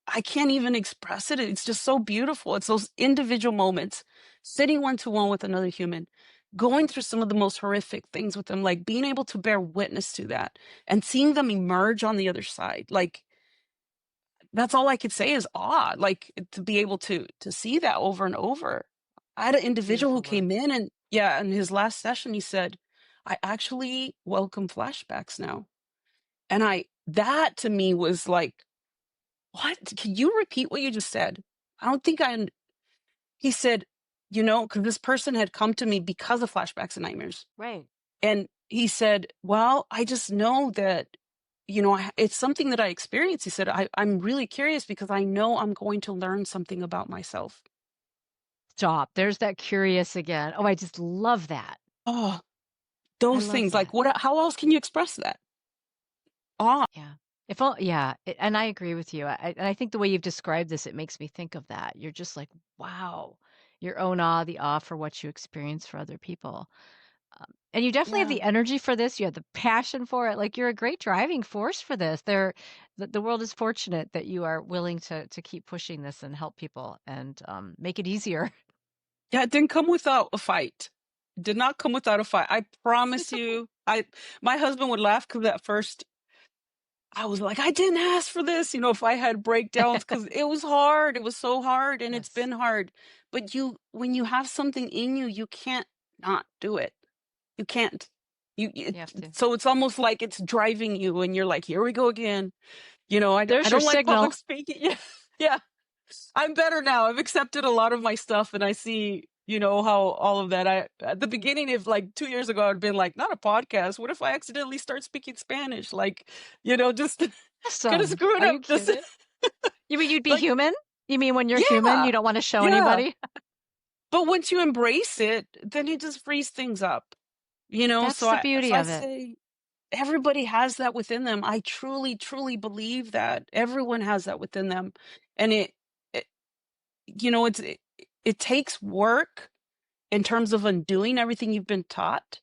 I can't even express it. It's just so beautiful. It's those individual moments, sitting one to one with another human, going through some of the most horrific things with them, like being able to bear witness to that and seeing them emerge on the other side. Like, that's all I could say is awe, like, to be able to see that over and over. I had an individual who Beautiful work. came in and yeah, in his last session, he said, "I actually welcome flashbacks now." And that to me was like, "What? Can you repeat what you just said?" I don't think he said, because this person had come to me because of flashbacks and nightmares. Right. And he said, "Well, I just know that, it's something that I experienced." He said, I'm really curious because I know I'm going to learn something about myself." Stop. There's that curious again. Oh, I just love that. Oh, I those love things, like, that. how else can you express that? Ah, Yeah. If all, yeah, and I agree with you. And I think the way you've described this, it makes me think of that. You're just like, wow, your own awe, the awe for what you experience for other people. And you definitely have yeah. the energy for this. You have the passion for it. Like you're a great driving force for this. The world is fortunate that you are willing to keep pushing this and help people and make it easier. Yeah, it didn't come without a fight. It did not come without a fight. I promise It's a you. My husband would laugh because at first I was like, "I didn't ask for this," if I had breakdowns because it was hard. It was so hard, and it's yes, been hard. But when you have something in you, you can't not do it. You can't. you have to. So it's almost like it's driving you, and you're like, "Here we go again." I There's your don't like public signal. speaking. Yeah, yeah. I'm better now. I've accepted a lot of my stuff, and I see, how all of that. At the beginning of like 2 years ago, I'd been like, not a podcast. What if I accidentally start speaking Spanish? Like, just kind of Awesome. screw it Are you up. Just kidding? You mean you'd be like, human? You mean when you're human, yeah, you don't want to show yeah. anybody? But once you embrace it, then it just frees things up. So That's the beauty I of it. say everybody has that within them. I truly, truly believe that everyone has that within them, and it it takes work in terms of undoing everything you've been taught,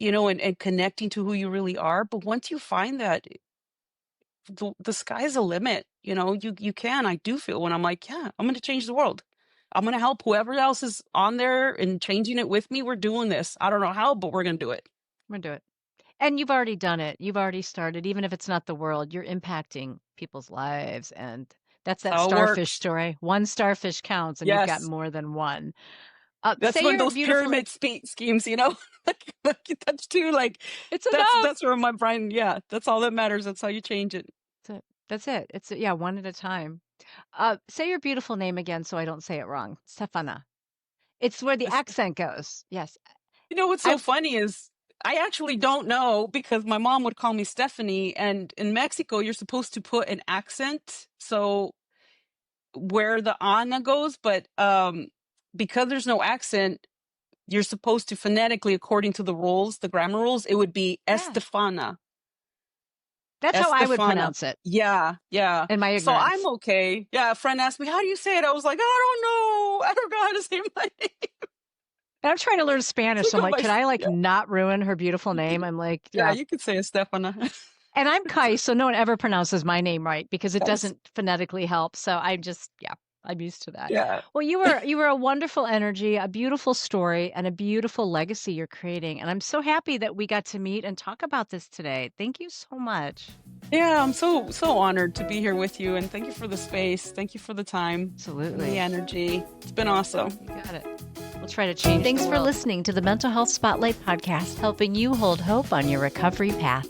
and connecting to who you really are. But once you find that, the sky's the limit. You can. I do feel when I'm like, yeah, I'm going to change the world. I'm going to help whoever else is on there and changing it with me. We're doing this. I don't know how, but we're going to do it. I'm gonna do it. And you've already done it. You've already started. Even if it's not the world, you're impacting people's lives. And that's That's that how it starfish works. story. One starfish counts, and you've got Yes. more than one. That's Say when you're a those beautiful. pyramid schemes, like that's too like It's that's enough. that's where my brain, yeah, that's all that matters. That's how you change it. That's it. That's it. It's yeah, one at a time. Say your beautiful name again, so I don't say it wrong. Stefana. It's where the accent goes. Yes. What's I so funny is I actually don't know because my mom would call me Stephanie, and in Mexico you're supposed to put an accent so where the ana goes, but because there's no accent, you're supposed to phonetically, according to the rules, the grammar rules, it would be yeah. Estefana. That's how I would Estefana. pronounce it Yeah, yeah. in my So I'm ignorance. okay. Yeah, a friend asked me, "How do you say it?" I was like, "I don't know. I don't know how to say my name." And I'm trying to learn Spanish, So so I'm go like, by can I like yeah. not ruin her beautiful name? I'm like, Yeah, yeah. you could say Estefana. And I'm Kai, so no one ever pronounces my name right because it Yes. doesn't phonetically help. So I'm just, yeah, I'm used to that. Yeah. Well, you were a wonderful energy, a beautiful story, and a beautiful legacy you're creating. And I'm so happy that we got to meet and talk about this today. Thank you so much. Yeah, I'm so honored to be here with you, and thank you for the space. Thank you for the time and the Absolutely. energy. It's been awesome. You got it. We'll try to change the Thanks for world. listening to the Mental Health Spotlight podcast, helping you hold hope on your recovery path.